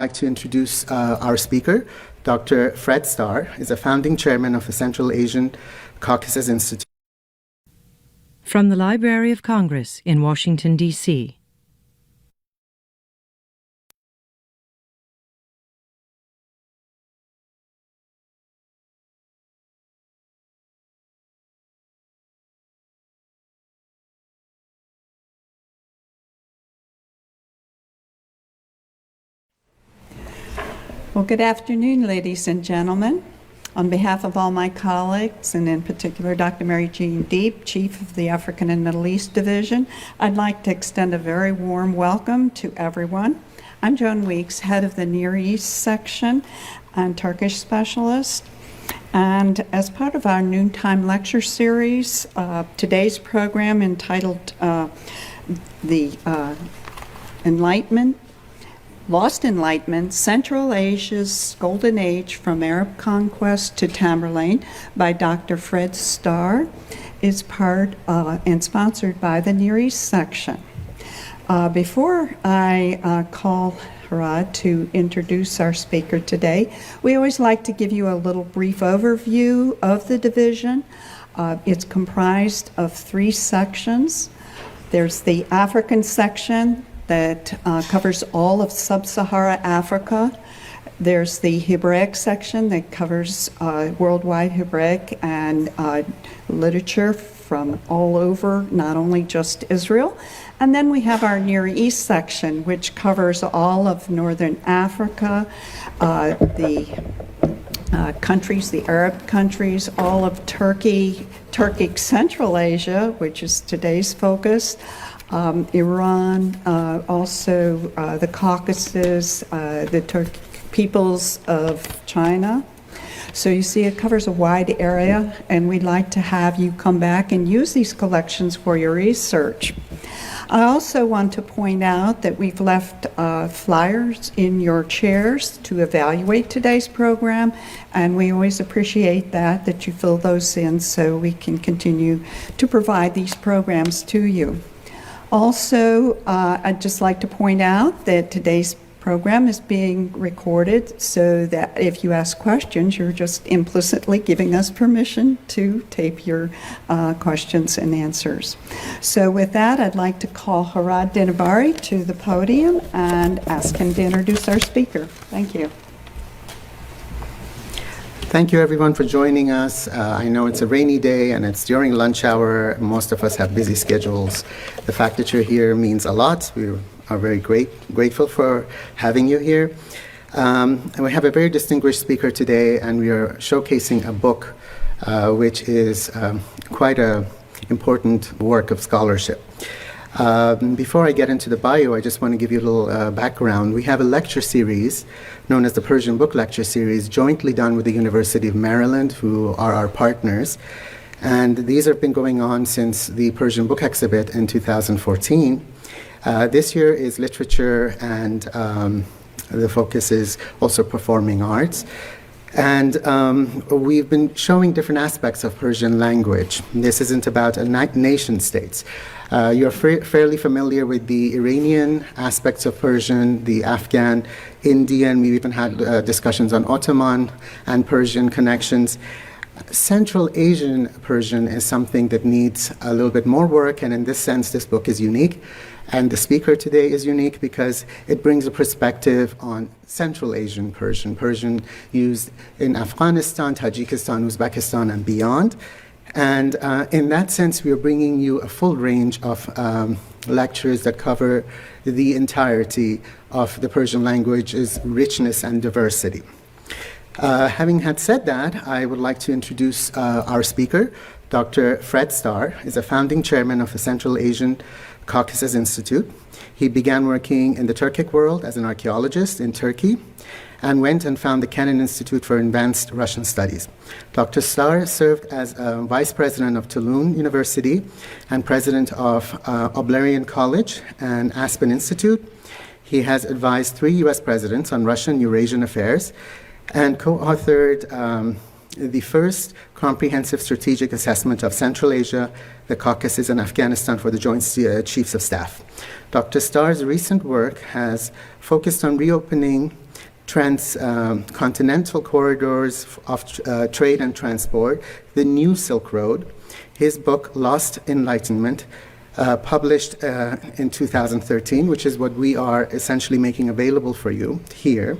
I'd like to introduce our speaker. Dr. Fred Starr is a founding chairman of the Central Asian Caucasus Institute. From the Library of Congress in Washington, D.C. Well, good afternoon, ladies and gentlemen. On behalf of all my colleagues, and in particular Dr. Mary Jean Deep, Chief of the African and Middle East Division, I'd like to extend a very warm welcome to everyone. I'm Joan Weeks, head of the Near East section and Turkish specialist. And as part of our noontime lecture series, today's program entitled the Enlightenment, Lost Enlightenment, Central Asia's Golden Age from Arab Conquest to Tamerlane by Dr. Fred Starr is part and sponsored by the Near East section. Before I call Harad to introduce our speaker today, we always like to give you a little brief overview of the division. It's comprised of 3 sections. There's the African section that covers all of sub-Sahara Africa. There's the Hebraic section that covers worldwide Hebraic and literature from all over, not only just Israel. And then we have our Near East section, which covers all of Northern Africa, the countries, the Arab countries, all of Turkey, Turkic Central Asia, which is today's focus, Iran, also the Caucasus, the Turkic peoples of China. So you see it covers a wide area, and we'd like to have you come back and use these collections for your research. I also want to point out that we've left flyers in your chairs to evaluate today's program, and we always appreciate that you fill those in so we can continue to provide these programs to you. Also, I'd just like to point out that today's program is being recorded so that if you ask questions, you're just implicitly giving us permission to tape your questions and answers. So with that, I'd like to call Harad Dinabari to the podium and ask him to introduce our speaker. Thank you. Thank you, everyone, for joining us. I know it's a rainy day and it's during lunch hour. Most of us have busy schedules. The fact that you're here means a lot. We are very grateful for having you here. And we have a very distinguished speaker today, and we are showcasing a book which is quite an important work of scholarship. Before I get into the bio, I just want to give you a little background. We have a lecture series known as the Persian Book Lecture Series, jointly done with the University of Maryland, who are our partners. And these have been going on since the Persian Book Exhibit in 2014. This year is literature, and the focus is also performing arts. And we've been showing different aspects of Persian language. This isn't about nation states. You're fairly familiar with the Iranian aspects of Persian, the Afghan, Indian. We've even had discussions on Ottoman and Persian connections. Central Asian Persian is something that needs a little bit more work, and in this sense, this book is unique. And the speaker today is unique because it brings a perspective on Central Asian Persian, Persian used in Afghanistan, Tajikistan, Uzbekistan, and beyond. And in that sense, we are bringing you a full range of lectures that cover the entirety of the Persian language's richness and diversity. Having had said that, I would like to introduce our speaker. Dr. Fred Starr is a founding chairman of the Central Asian Caucasus Institute. He began working in the Turkic world as an archaeologist in Turkey and went and found the Kennan Institute for Advanced Russian Studies. Dr. Starr served as vice president of Toulon University and president of Oblarian College and Aspen Institute. He has advised 3 U.S. presidents on Russian Eurasian affairs and co-authored the first comprehensive strategic assessment of Central Asia, the Caucasus, and Afghanistan for the Joint Chiefs of Staff. Dr. Starr's recent work has focused on reopening transcontinental corridors of trade and transport, the new Silk Road. His book, Lost Enlightenment, published in 2013, which is what we are essentially making available for you here,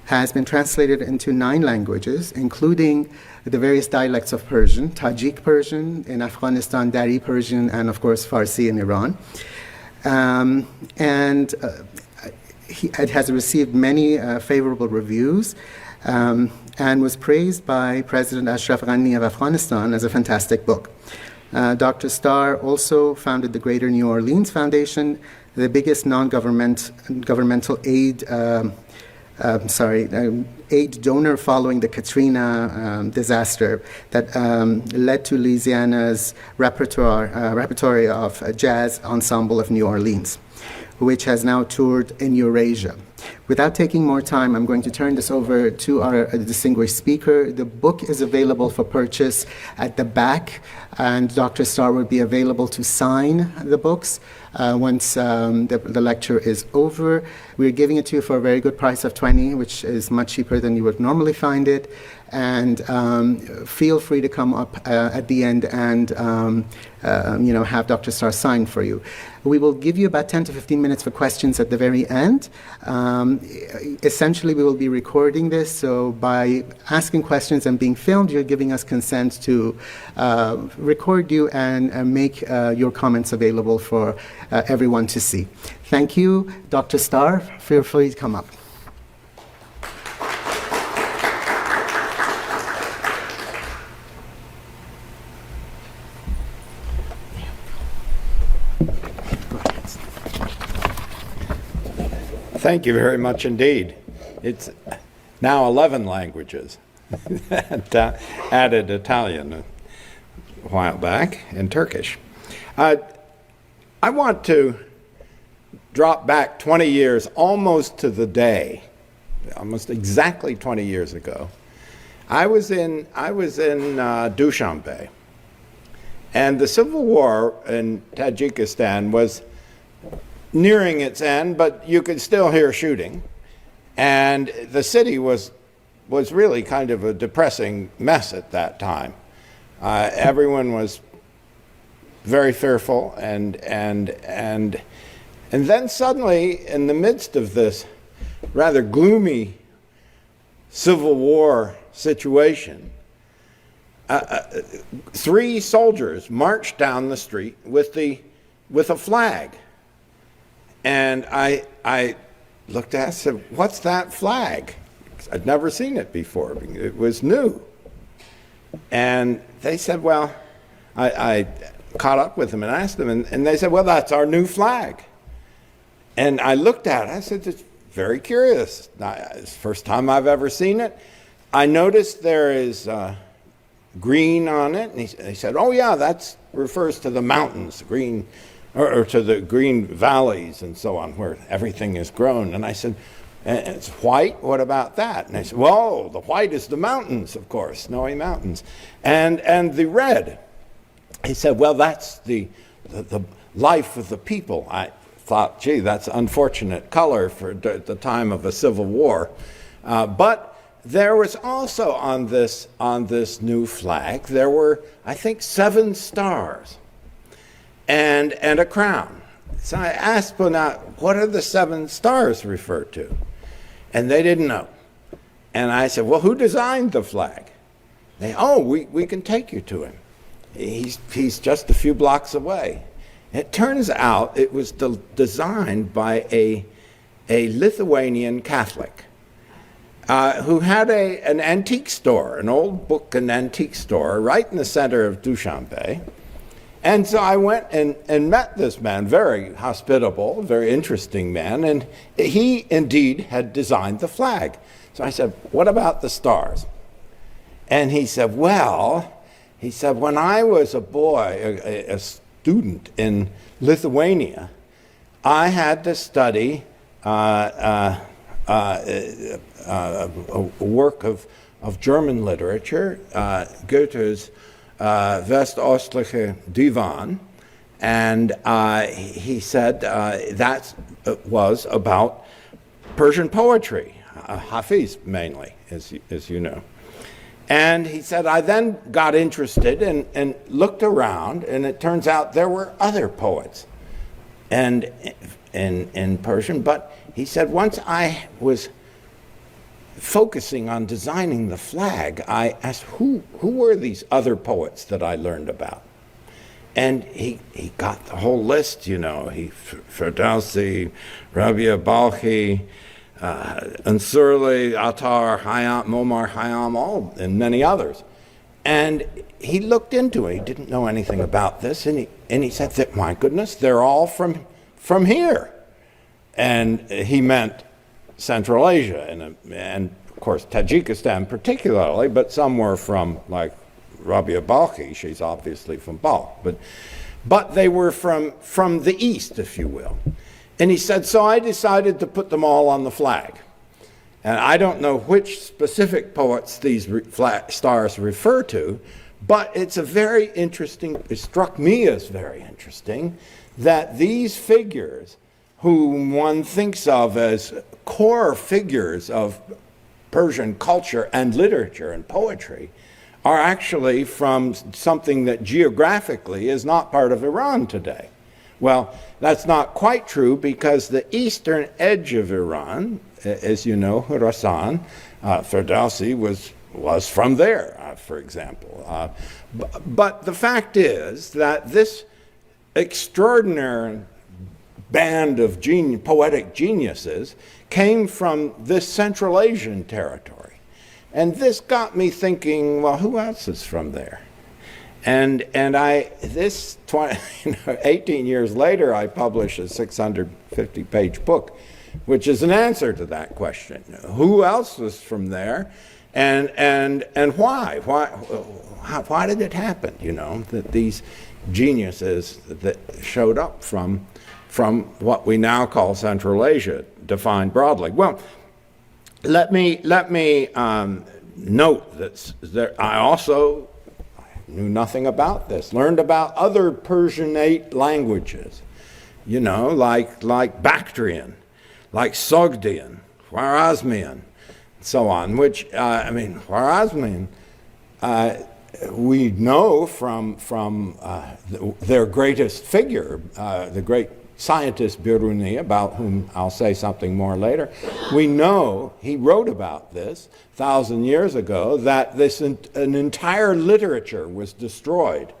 has been translated into 9 languages, including the various dialects of Persian, Tajik Persian in Afghanistan, Dari Persian, and of course Farsi in Iran. It has received many favorable reviews and was praised by President Ashraf Ghani of Afghanistan as a fantastic book. Dr. Starr also founded the Greater New Orleans Foundation, the biggest non-governmental aid donor following the Katrina disaster that led to Louisiana's repertory of jazz ensemble of New Orleans, which has now toured in Eurasia. Without taking more time, I'm going to turn this over to our distinguished speaker. The book is available for purchase at the back, and Dr. Starr will be available to sign the books once the lecture is over. We're giving it to you for a very good price of $20, which is much cheaper than you would normally find it. And feel free to come up at the end and have Dr. Starr sign for you. We will give you about 10 to 15 minutes for questions at the very end. Essentially, we will be recording this, so by asking questions and being filmed, you're giving us consent to record you and make your comments available for everyone to see. Thank you. Dr. Starr, feel free to come up. Thank you very much indeed. It's now 11 languages. Added Italian a while back and Turkish. I want to drop back 20 years almost to the day, almost exactly 20 years ago. I was in Dushanbe, and the civil war in Tajikistan was nearing its end, but you could still hear shooting. And the city was really kind of a depressing mess at that time. Everyone was very fearful, and then suddenly, in the midst of this rather gloomy civil war situation, 3 soldiers marched down the street with a flag. And I looked at it and said, "What's that flag?" I'd never seen it before. It was new. And they said, well, I caught up with them and asked them, and they said, well, that's our new flag. And I looked at it, I said, it's very curious. It's the first time I've ever seen it. I noticed there is green on it, and he said, oh yeah, that refers to the mountains, green, or to the green valleys and so on, where everything is grown. And I said, it's white, what about that? And they said, well, the white is the mountains, of course, snowy mountains. And the red, he said, well, that's the life of the people. I thought, gee, that's unfortunate color for the time of a civil war. But there was also on this new flag, there were, I think, 7 stars and a crown. So I asked, well, now, what are the 7 stars referred to? And they didn't know. And I said, well, who designed the flag? We can take you to him. He's just a few blocks away. It turns out it was designed by a Lithuanian Catholic who had an antique store, an old book and antique store right in the center of Dushanbe. And so I went and met this man, very hospitable, very interesting man, and he indeed had designed the flag. So I said, what about the stars? And he said, well, when I was a boy, a student in Lithuania, I had to study a work of German literature, Goethe's Westostliche Divan, and he said that was about Persian poetry. Hafiz mainly, as you know. And he said, I then got interested and looked around, and it turns out there were other poets and in Persian. But he said, once I was focusing on designing the flag, I asked, who were these other poets that I learned about? And he got the whole list, you know, Ferdowsi, Rabia Balkhi, Ansurli, Attar, Hayam, Momar Hayam, all, and many others. And he looked into it. He didn't know anything about this, and he said, my goodness, they're all from here. And he meant Central Asia, and of course Tajikistan particularly, but some were from, like Rabia Balkhi, she's obviously from Balkh, but they were from the east, if you will. And he said, so I decided to put them all on the flag. And I don't know which specific poets these stars refer to, but it's a very interesting, it struck me as very interesting, that these figures, whom one thinks of as core figures of Persian culture and literature and poetry, are actually from something that geographically is not part of Iran today. Well, that's not quite true, because the eastern edge of Iran, as you know, Khorasan, Ferdowsi was from there, for example. But the fact is that this extraordinary band of poetic geniuses came from this Central Asian territory. And this got me thinking, well, who else is from there? And 18 years later, I published a 650-page book, which is an answer to that question. Who else was from there, and why? Why did it happen, you know, that these geniuses that showed up from what we now call Central Asia, defined broadly? Well, let me note that I also knew nothing about this, learned about other Persianate languages, you know, like Bactrian, like Sogdian, Khwarezmian, and so on, which, Khwarezmian, we know from their greatest figure, the great scientist Biruni, about whom I'll say something more later. We know he wrote about this 1,000 years ago, that an entire literature was destroyed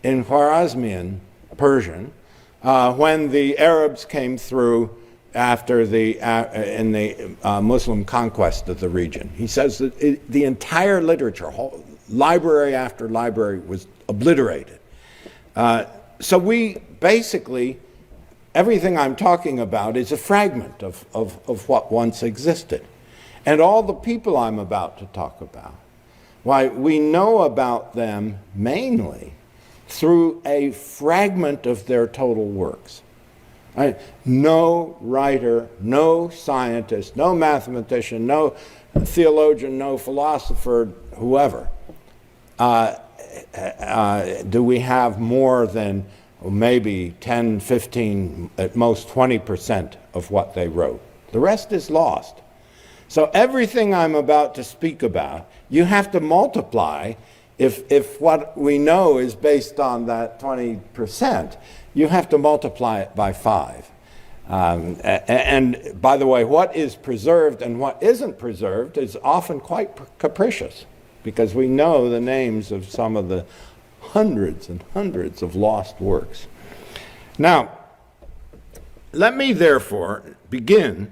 in Khwarezmian Persian when the Arabs came through after in the Muslim conquest of the region. He says that the entire literature, whole library after library, was obliterated. So we basically, everything I'm talking about is a fragment of what once existed. And all the people I'm about to talk about, why, we know about them mainly through a fragment of their total works. Right? No writer, no scientist, no mathematician, no theologian, no philosopher, whoever, do we have more than maybe 10, 15, at most 20% of what they wrote. The rest is lost. So everything I'm about to speak about, you have to multiply. If what we know is based on that 20%, you have to multiply it by 5. And by the way, what is preserved and what isn't preserved is often quite capricious, because we know the names of some of the hundreds and hundreds of lost works. Now, let me therefore begin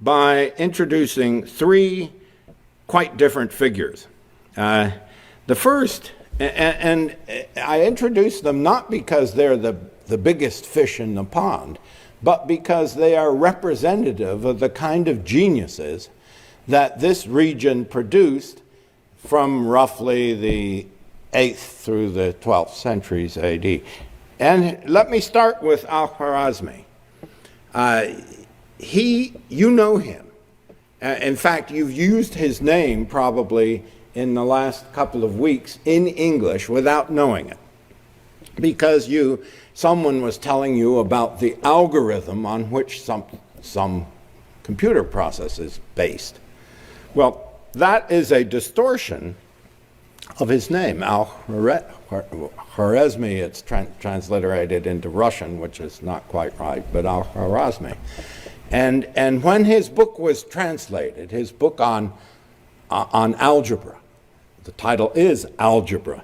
by introducing 3 quite different figures. The first, and I introduce them not because they're the biggest fish in the pond, but because they are representative of the kind of geniuses that this region produced from roughly the 8th through the 12th centuries AD. And let me start with Al-Khwarizmi. You know him. In fact, you've used his name probably in the last couple of weeks in English without knowing it, because someone was telling you about the algorithm on which some computer processes based. Well, that is a distortion of his name, Al-Khwarizmi. It's transliterated into Russian, which is not quite right, but Al-Khwarizmi. And when his book was translated, his book on algebra, the title is Algebra,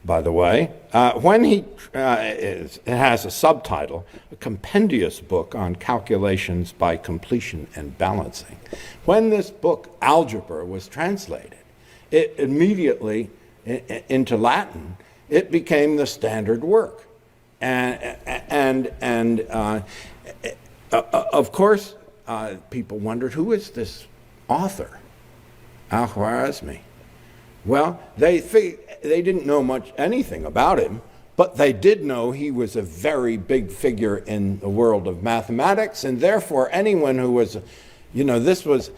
by the way, when it has a subtitle, a compendious book on calculations by completion and balancing. When this book, Algebra, was translated, it immediately, into Latin, it became the standard work. And of course, people wondered, who is this author, Al-Khwarizmi? Well, they didn't know anything about him, but they did know he was a very big figure in the world of mathematics, and therefore anyone who was, this was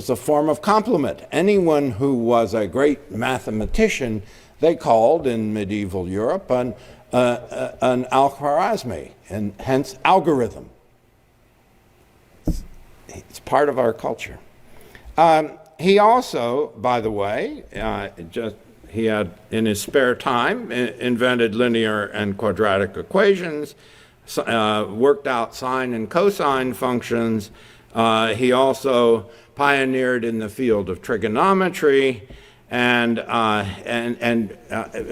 a form of compliment. Anyone who was a great mathematician, they called in medieval Europe an Al-Khwarizmi, and hence algorithm. It's part of our culture. He also, by the way, he had in his spare time invented linear and quadratic equations, worked out sine and cosine functions. He also pioneered in the field of trigonometry, and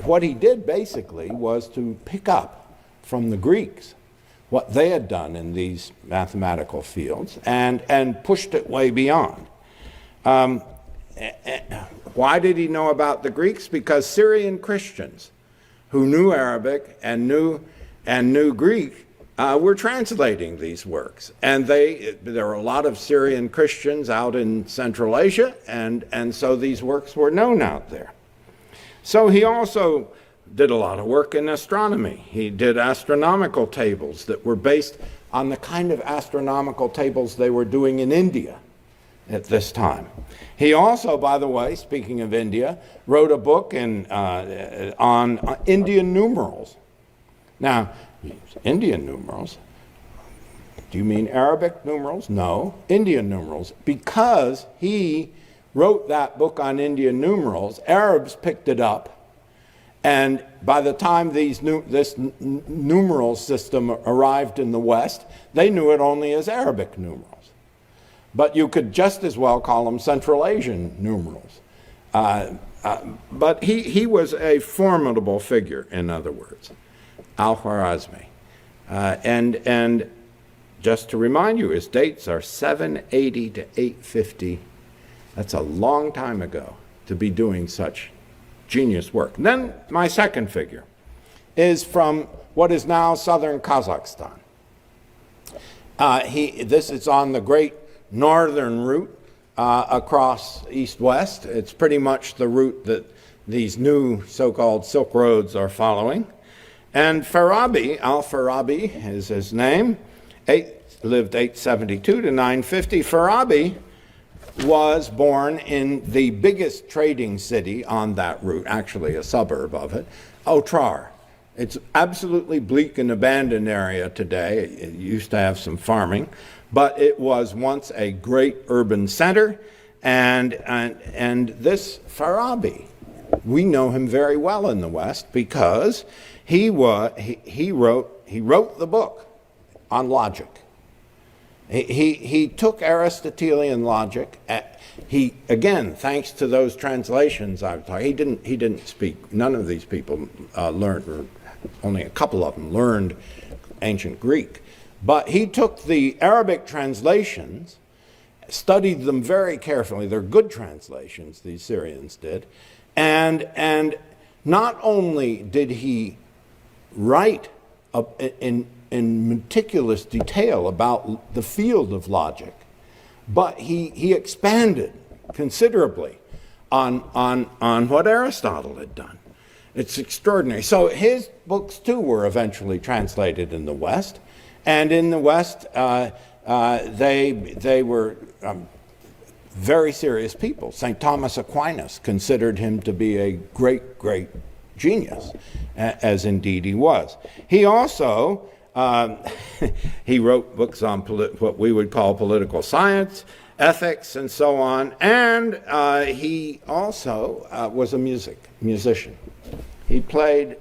what he did basically was to pick up from the Greeks what they had done in these mathematical fields and pushed it way beyond. Why did he know about the Greeks? Because Syrian Christians who knew Arabic and knew Greek were translating these works. And there were a lot of Syrian Christians out in Central Asia, and so these works were known out there. So he also did a lot of work in astronomy. He did astronomical tables that were based on the kind of astronomical tables they were doing in India at this time. He also, by the way, speaking of India, wrote a book on Indian numerals. Now, Indian numerals, do you mean Arabic numerals? No, Indian numerals. Because he wrote that book on Indian numerals, Arabs picked it up, and by the time this numeral system arrived in the West, they knew it only as Arabic numerals. But you could just as well call them Central Asian numerals. But he was a formidable figure, in other words, Al-Khwarizmi. And just to remind you, his dates are 780 to 850. That's a long time ago to be doing such genius work. And then my second figure is from what is now southern Kazakhstan. This is on the great northern route across east-west. It's pretty much the route that these new so-called Silk Roads are following. And Farabi, Al-Farabi is his name, lived 872 to 950. Farabi was born in the biggest trading city on that route, actually a suburb of it, Otrar. It's absolutely bleak and abandoned area today. It used to have some farming, but it was once a great urban center. And this Farabi, we know him very well in the West because he wrote the book on logic. He took Aristotelian logic. He, again, thanks to those translations I've talked, he didn't speak. None of these people learned, or only a couple of them learned ancient Greek. But he took the Arabic translations, studied them very carefully. They're good translations, these Syrians did. And not only did he write in meticulous detail about the field of logic, but he expanded considerably on what Aristotle had done. It's extraordinary. So his books, too, were eventually translated in the West. And in the West, they were very serious people. St. Thomas Aquinas considered him to be a great, great genius, as indeed he was. He also He wrote books on what we would call political science, ethics, and so on. And he also was a musician. He played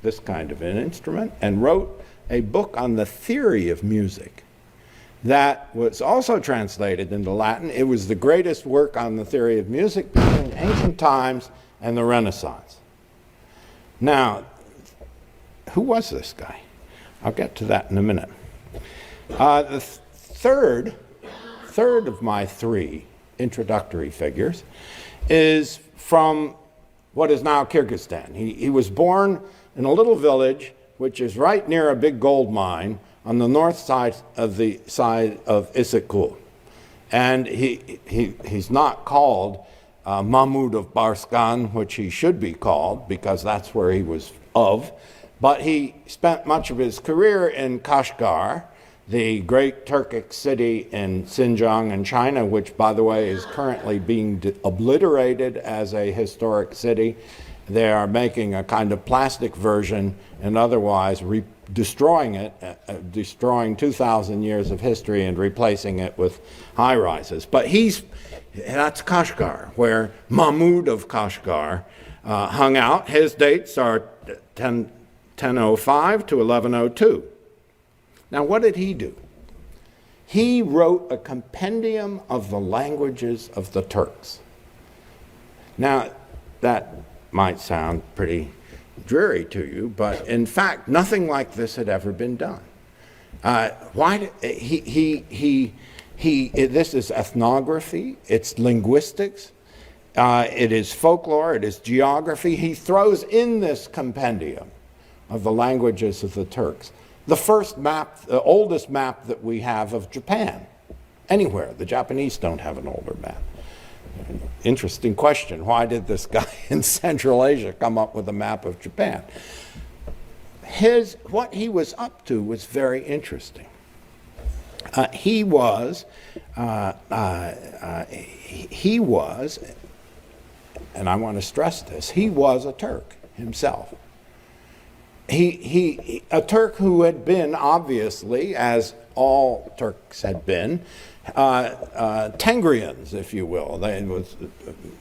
this kind of an instrument and wrote a book on the theory of music that was also translated into Latin. It was the greatest work on the theory of music between ancient times and the Renaissance. Now, who was this guy? I'll get to that in a minute. The third of my three introductory figures is from what is now Kyrgyzstan. He was born in a little village which is right near a big gold mine on the north side of Issyk-Kul. And he's not called Mahmud of Barskan, which he should be called because that's where he was of. But he spent much of his career in Kashgar, the great Turkic city in Xinjiang in China, which, by the way, is currently being obliterated as a historic city. They are making a kind of plastic version and otherwise destroying it, destroying 2,000 years of history and replacing it with high-rises. But that's Kashgar, where Mahmud of Kashgar hung out. His dates are 1005 to 1102. Now, what did he do? He wrote a compendium of the languages of the Turks. Now, that might sound pretty dreary to you, but in fact, nothing like this had ever been done. This is ethnography, it's linguistics, it is folklore, it is geography. He throws in this compendium of the languages of the Turks the first map, the oldest map that we have of Japan anywhere. The Japanese don't have an older map. Interesting question. Why did this guy in Central Asia come up with a map of Japan? What he was up to was very interesting. He was, and I want to stress this, he was a Turk himself. A Turk who had been, obviously, as all Turks had been, Tengrians, if you will. They were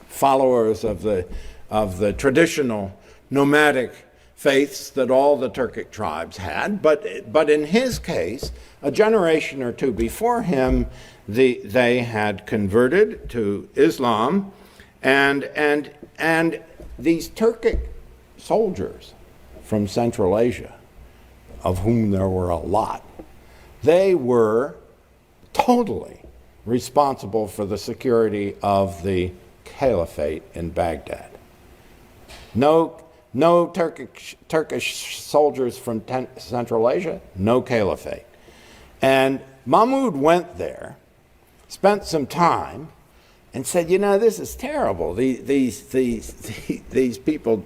followers of the traditional nomadic faiths that all the Turkic tribes had. But in his case, a generation or two before him, they had converted to Islam, and these Turkic soldiers from Central Asia, of whom there were a lot, they were totally responsible for the security of the caliphate in Baghdad. No Turkish soldiers from Central Asia, no caliphate. And Mahmud went there, spent some time, and said, you know, this is terrible. These people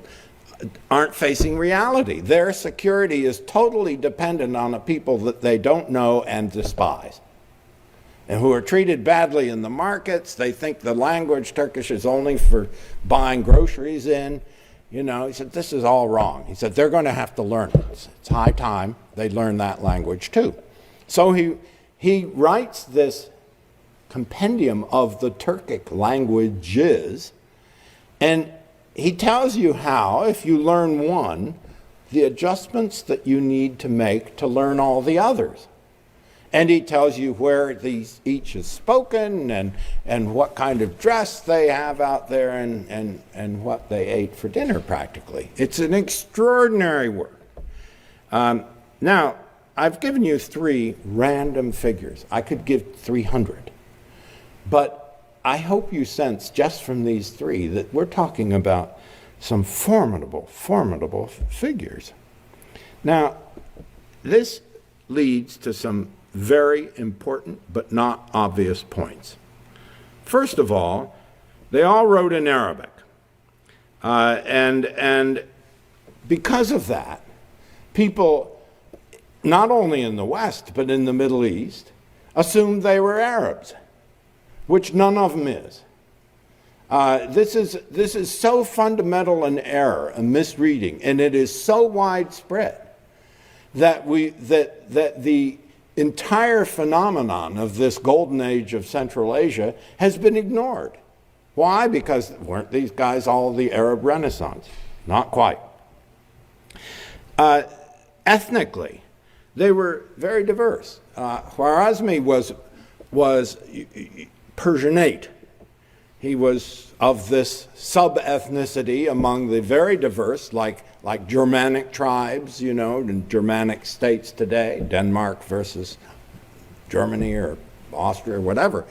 aren't facing reality. Their security is totally dependent on a people that they don't know and despise, and who are treated badly in the markets. They think the language Turkish is only for buying groceries in. You know, he said, this is all wrong. He said, they're going to have to learn it. It's high time they learn that language too. So he writes this compendium of the Turkic languages, and he tells you how, if you learn one, the adjustments that you need to make to learn all the others. And he tells you where each is spoken and what kind of dress they have out there and what they ate for dinner, practically. It's an extraordinary work. Now, I've given you 3 random figures. I could give 300. But I hope you sense just from these 3 that we're talking about some formidable figures. Now, this leads to some very important but not obvious points. First of all, they all wrote in Arabic. And because of that, people, not only in the West, but in the Middle East, assumed they were Arabs, which none of them is. This is so fundamental an error, a misreading, and it is so widespread that the entire phenomenon of this golden age of Central Asia has been ignored. Why? Because weren't these guys all the Arab Renaissance? Not quite. Ethnically, they were very diverse. Khwarazmi was Persianate. He was of this sub-ethnicity among the very diverse, like Germanic tribes, you know, in Germanic states today, Denmark versus Germany or Austria or whatever.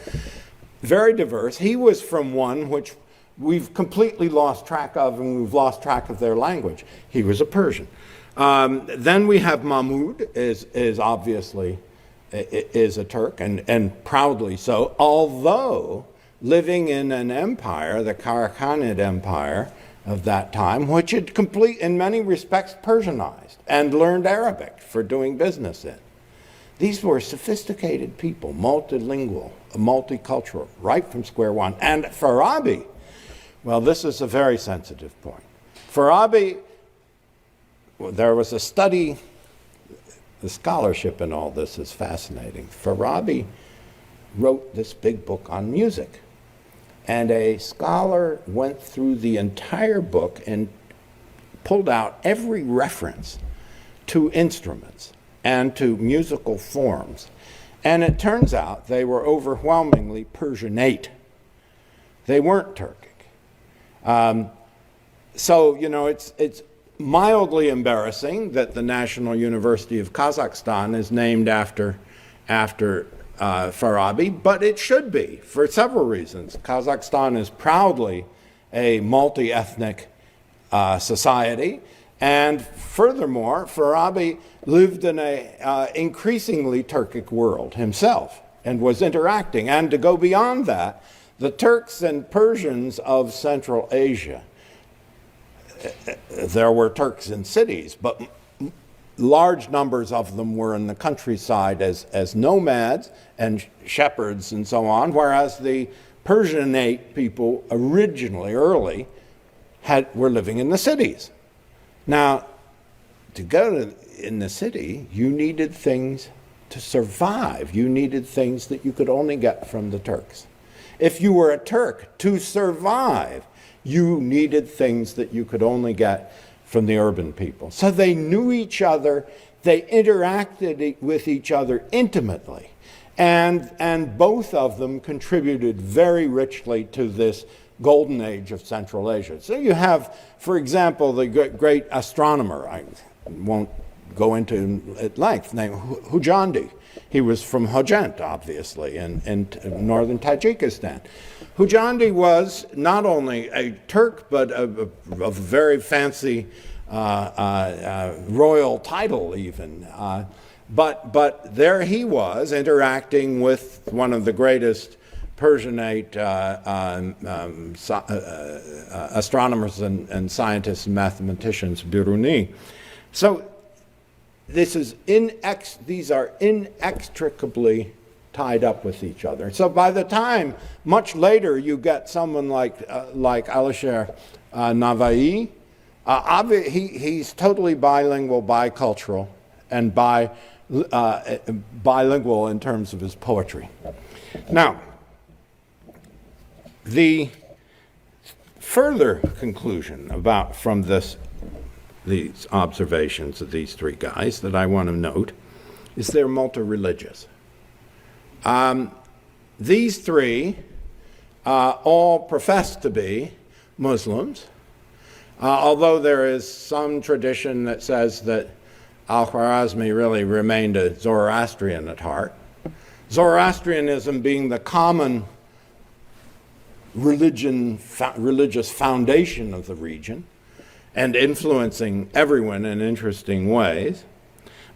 Very diverse. He was from one which we've completely lost track of, and we've lost track of their language. He was a Persian. Then we have Mahmud, is obviously is a Turk, and proudly so, although living in an empire, the Karakhanid Empire of that time, which had in many respects Persianized and learned Arabic for doing business in. These were sophisticated people, multilingual, multicultural, right from square one. And Farabi, well, this is a very sensitive point. Farabi, there was a study, the scholarship in all this is fascinating. Farabi wrote this big book on music. And a scholar went through the entire book and pulled out every reference to instruments and to musical forms. And it turns out they were overwhelmingly Persianate. They weren't Turkic. So, you know, it's mildly embarrassing that the National University of Kazakhstan is named after Farabi, but it should be for several reasons. Kazakhstan is proudly a multi-ethnic society, and furthermore, Farabi lived in an increasingly Turkic world himself and was interacting. And to go beyond that, the Turks and Persians of Central Asia, there were Turks in cities, but large numbers of them were in the countryside as nomads and shepherds and so on, whereas the Persianate people originally, early, were living in the cities. Now, to go in the city, you needed things to survive. You needed things that you could only get from the Turks. If you were a Turk, to survive, you needed things that you could only get from the urban people. So they knew each other, they interacted with each other intimately, and both of them contributed very richly to this golden age of Central Asia. So you have, for example, the great astronomer, I won't go into at length, named Hujandi. He was from Hojent, obviously, in northern Tajikistan. Hujandi was not only a Turk, but a very fancy royal title even. But there he was interacting with one of the greatest Persianate astronomers and scientists and mathematicians, Biruni. So these are inextricably tied up with each other. So by the time, much later, you get someone like Alisher Navai, he's totally bilingual, bicultural, and bilingual in terms of his poetry. Now, the further conclusion from these observations of these three guys that I want to note is they're multi-religious. These three all profess to be Muslims, although there is some tradition that says that Al-Khwarazmi really remained a Zoroastrian at heart. Zoroastrianism being the common religious foundation of the region and influencing everyone in interesting ways.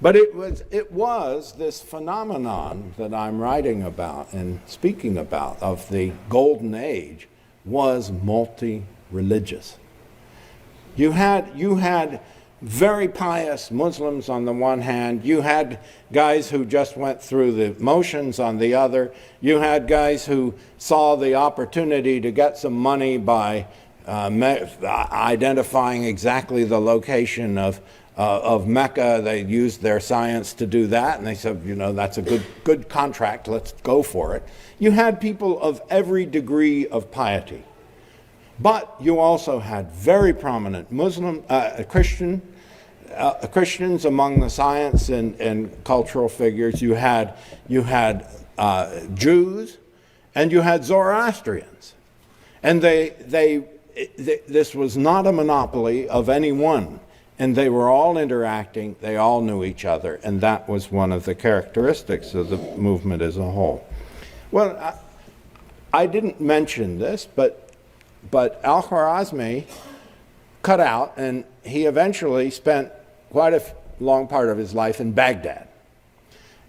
But it was this phenomenon that I'm writing about and speaking about of the Golden Age was multi-religious. You had very pious Muslims on the one hand, you had guys who just went through the motions on the other, you had guys who saw the opportunity to get some money by identifying exactly the location of of Mecca. They used their science to do that, and they said, you know, that's a good contract, let's go for it. You had people of every degree of piety. But you also had very prominent Christians among the science and cultural figures. You had Jews, and you had Zoroastrians. And this was not a monopoly of any one. And they were all interacting, they all knew each other, and that was one of the characteristics of the movement as a whole. Well, I didn't mention this, but Al-Khwarizmi cut out, and he eventually spent quite a long part of his life in Baghdad,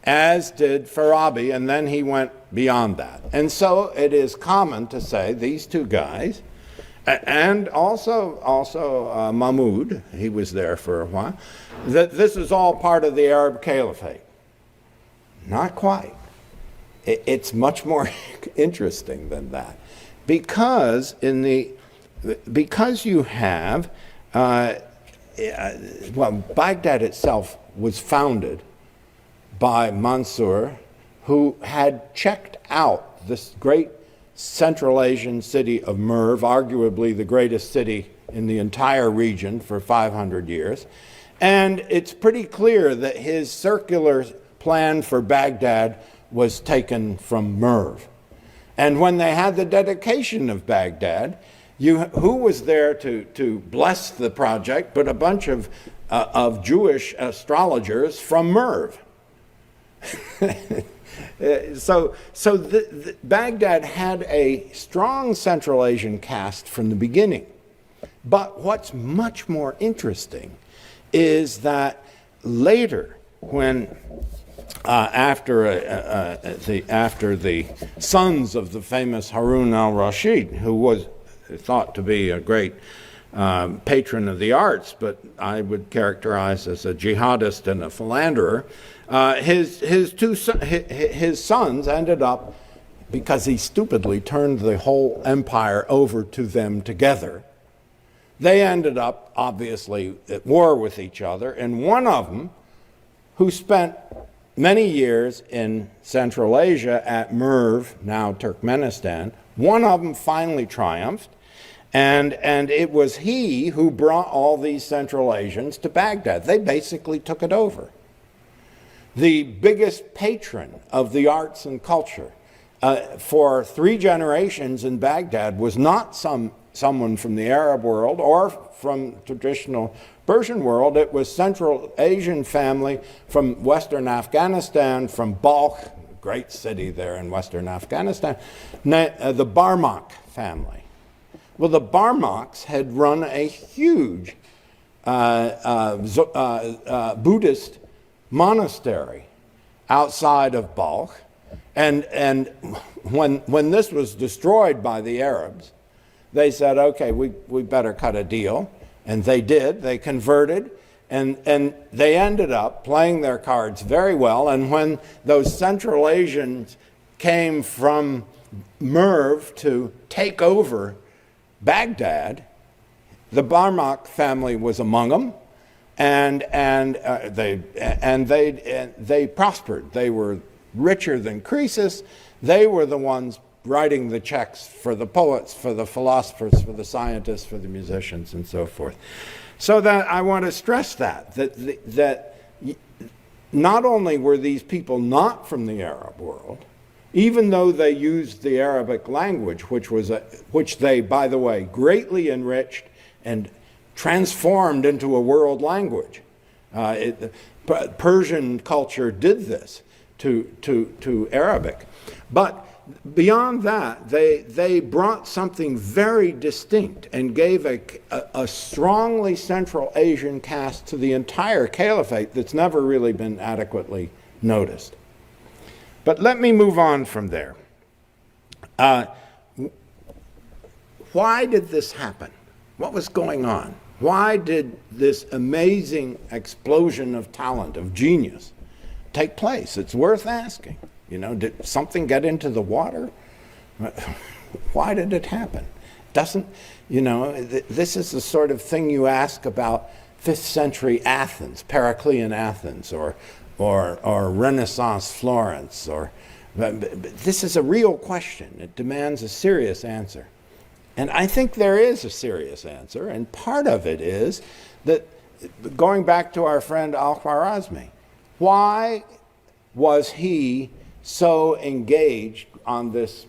as did Farabi, and then he went beyond that. And so it is common to say these two guys, and also Mahmud, he was there for a while, that this is all part of the Arab Caliphate. Not quite. It's much more interesting than that. Because you have, Baghdad itself was founded by Mansur, who had checked out this great Central Asian city of Merv, arguably the greatest city in the entire region for 500 years. And it's pretty clear that his circular plan for Baghdad was taken from Merv. And when they had the dedication of Baghdad, who was there to bless the project but a bunch of Jewish astrologers from Merv. So Baghdad had a strong Central Asian caste from the beginning. But what's much more interesting is that later, when after the sons of the famous Harun al-Rashid, who was thought to be a great patron of the arts, but I would characterize as a jihadist and a philanderer, his sons ended up, because he stupidly turned the whole empire over to them together, they ended up obviously at war with each other, and one of them, who spent many years in Central Asia at Merv, now Turkmenistan, one of them finally triumphed, and it was he who brought all these Central Asians to Baghdad. They basically took it over. The biggest patron of the arts and culture for 3 generations in Baghdad was not someone from the Arab world or from traditional Persian world. It was Central Asian family from Western Afghanistan, from Balkh, great city there in Western Afghanistan, the Barmak family. Well, the Barmaks had run a huge Buddhist monastery outside of Balkh, and when this was destroyed by the Arabs, they said, okay, we better cut a deal. And they did. They converted, and they ended up playing their cards very well. And when those Central Asians came from Merv to take over Baghdad, the Barmak family was among them, and they prospered. They were richer than Croesus. They were the ones writing the checks for the poets, for the philosophers, for the scientists, for the musicians, and so forth. So that I want to stress that not only were these people not from the Arab world, even though they used the Arabic language, which they, by the way, greatly enriched and transformed into a world language. Persian culture did this to Arabic. But beyond that, they brought something very distinct and gave a strongly Central Asian cast to the entire caliphate that's never really been adequately noticed. But let me move on from there. Why did this happen? What was going on? Why did this amazing explosion of talent, of genius, take place? It's worth asking. You know, did something get into the water? Why did it happen? Doesn't, you know, this is the sort of thing you ask about 5th century Athens, Periclean Athens, or Renaissance Florence, but this is a real question. It demands a serious answer. And I think there is a serious answer, and part of it is that, going back to our friend Al-Khwarizmi, why was he so engaged on this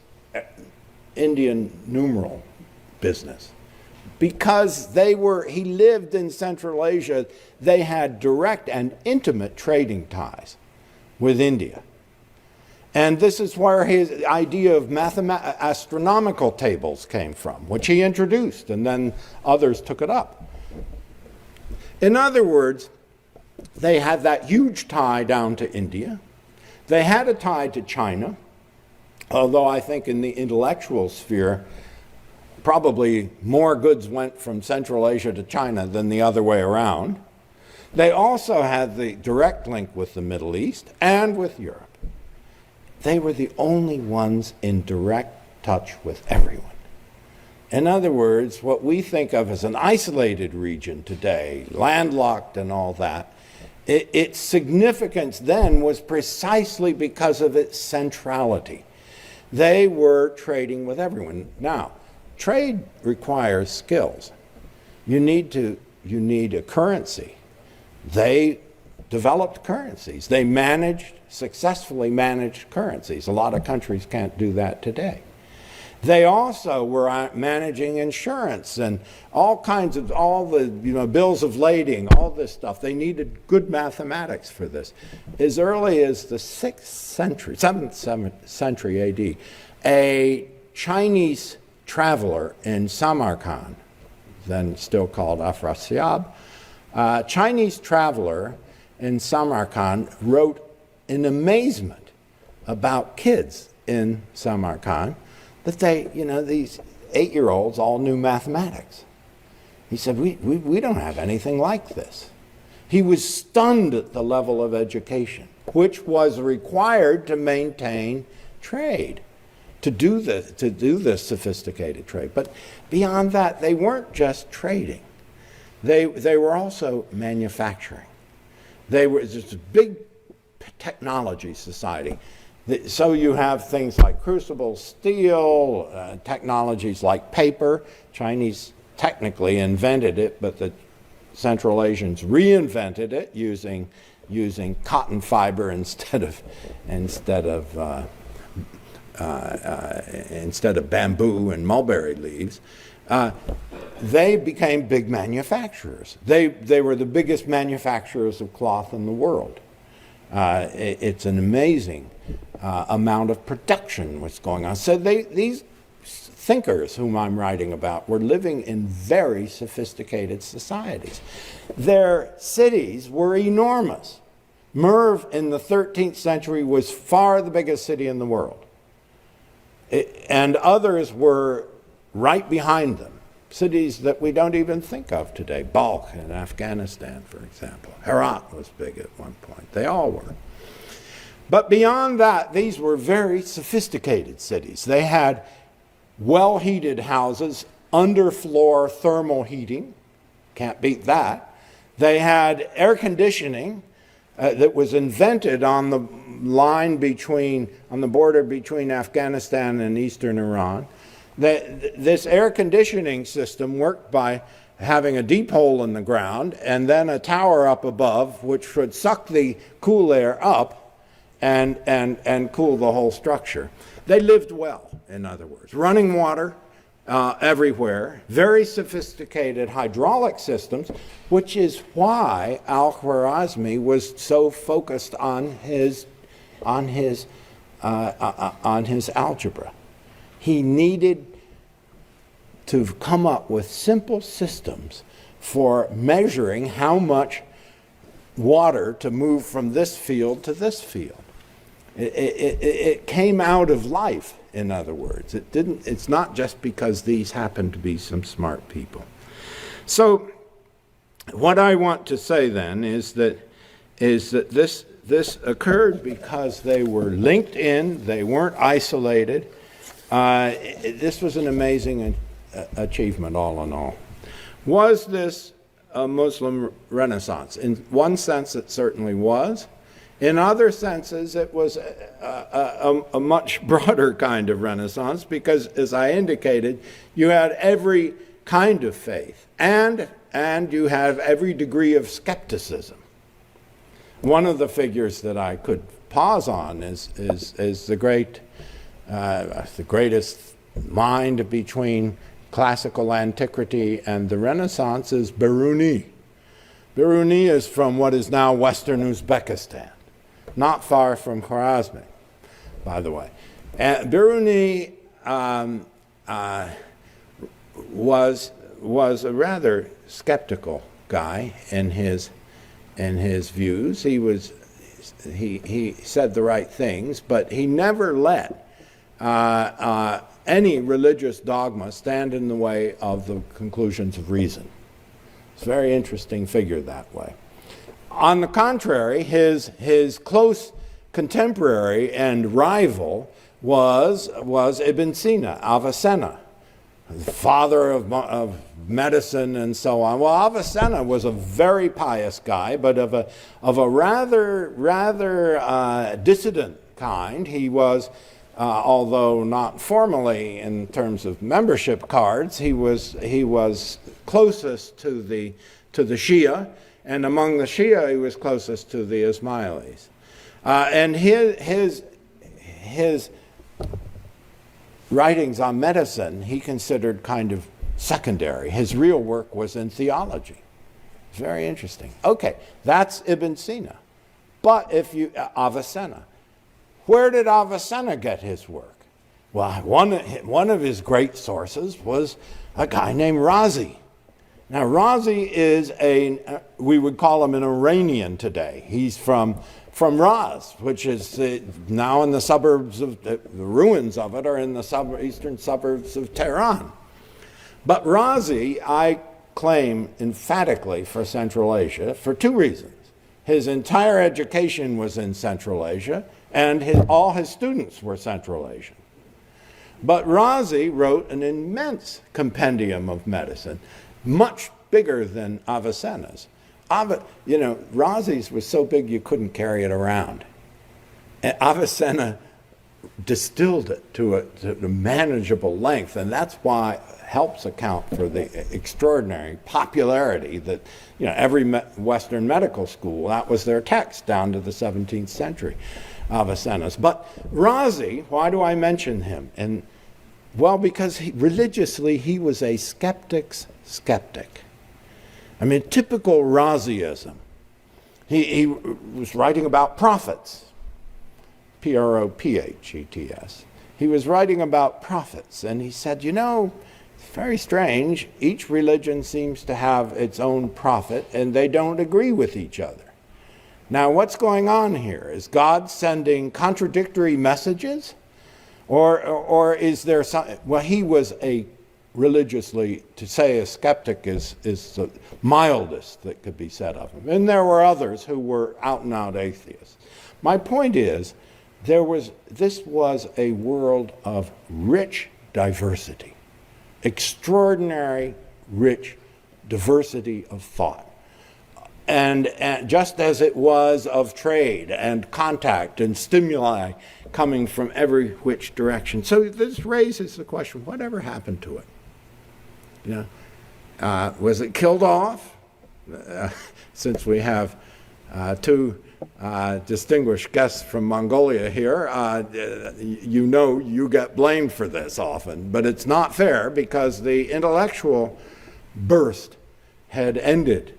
Indian numeral business? Because he lived in Central Asia, they had direct and intimate trading ties with India. And this is where his idea of astronomical tables came from, which he introduced, and then others took it up. In other words, they had that huge tie down to India. They had a tie to China, although I think in the intellectual sphere, probably more goods went from Central Asia to China than the other way around. They also had the direct link with the Middle East and with Europe. They were the only ones in direct touch with everyone. In other words, what we think of as an isolated region today, landlocked and all that, its significance then was precisely because of its centrality. They were trading with everyone. Now, trade requires skills. You need a currency. They developed currencies. They successfully managed currencies. A lot of countries can't do that today. They also were managing insurance and all the bills of lading, all this stuff. They needed good mathematics for this. As early as the 7th century AD, a Chinese traveler in Samarkand, then still called Afrasiab, Chinese traveler in Samarkand wrote in amazement about kids in Samarkand that these 8-year-olds all knew mathematics. He said, we don't have anything like this. He was stunned at the level of education, which was required to maintain trade, to do this sophisticated trade. But beyond that, they weren't just trading. They were also manufacturing. They were just a big technology society. So you have things like crucible steel, technologies like paper. Chinese technically invented it, but the Central Asians reinvented it using cotton fiber instead of bamboo and mulberry leaves. They became big manufacturers. They were the biggest manufacturers of cloth in the world. It's an amazing amount of production was going on. So these thinkers whom I'm writing about were living in very sophisticated societies. Their cities were enormous. Merv in the 13th century was far the biggest city in the world. And others were right behind them. Cities that we don't even think of today. Balkh in Afghanistan, for example. Herat was big at one point. They all were. But beyond that, these were very sophisticated cities. They had well-heated houses, underfloor thermal heating. Can't beat that. They had air conditioning that was invented on the border between Afghanistan and eastern Iran. This air conditioning system worked by having a deep hole in the ground and then a tower up above which would suck the cool air up and cool the whole structure. They lived well, in other words. Running water everywhere, very sophisticated hydraulic systems, which is why Al-Khwarizmi was so focused on his algebra. He needed to come up with simple systems for measuring how much water to move from this field to this field. It came out of life, in other words. It's not just because these happen to be some smart people. So what I want to say then is that this occurred because they were linked in, they weren't isolated. This was an amazing achievement all in all. Was this a Muslim Renaissance. In one sense, it certainly was. In other senses, it was a much broader kind of Renaissance because, as I indicated, you had every kind of faith and you have every degree of skepticism. One of the figures that I could pause on is the greatest mind between classical antiquity and the Renaissance is Biruni. Biruni is from what is now Western Uzbekistan, not far from Khwarezm, by the way. And Biruni was a rather skeptical guy in his views. He said the right things, but he never let any religious dogma stand in the way of the conclusions of reason. It's a very interesting figure that way. On the contrary, his close contemporary and rival was Ibn Sina, Avicenna, the father of medicine and so on. Well, Avicenna was a very pious guy, but of a rather dissident kind. He was, although not formally in terms of membership cards, he was closest to the Shia, and among the Shia, he was closest to the Ismailis. And his writings on medicine he considered kind of secondary. His real work was in theology. It's very interesting. Okay, that's Ibn Sina. But Avicenna. Where did Avicenna get his work? Well, one of his great sources was a guy named Razi. Now, Razi is we would call him an Iranian today. He's from Raz, which is now in the suburbs of, the ruins of it are in the eastern suburbs of Tehran. But Razi, I claim emphatically for Central Asia for two reasons. His entire education was in Central Asia, and all his students were Central Asian. But Razi wrote an immense compendium of medicine, much bigger than Avicenna's. Razi's was so big you couldn't carry it around. And Avicenna distilled it to a manageable length, and that's why helps account for the extraordinary popularity that, every Western medical school, that was their text down to the 17th century, Avicenna's. But Razi, why do I mention him? Well, because religiously he was a skeptic's skeptic. I mean, typical Raziism. He was writing about prophets, Prophets. He was writing about prophets, and he said, it's very strange. Each religion seems to have its own prophet, and they don't agree with each other. Now, what's going on here? Is God sending contradictory messages? Or is there some... Well, he was religiously, to say a skeptic is the mildest that could be said of him. And there were others who were out-and-out atheists. My point is, this was a world of rich diversity, extraordinary rich diversity of thought. And just as it was of trade and contact and stimuli coming from every which direction. So this raises the question, whatever happened to it? Was it killed off? Since we have two distinguished guests from Mongolia here, you get blamed for this often, but it's not fair because the intellectual burst had ended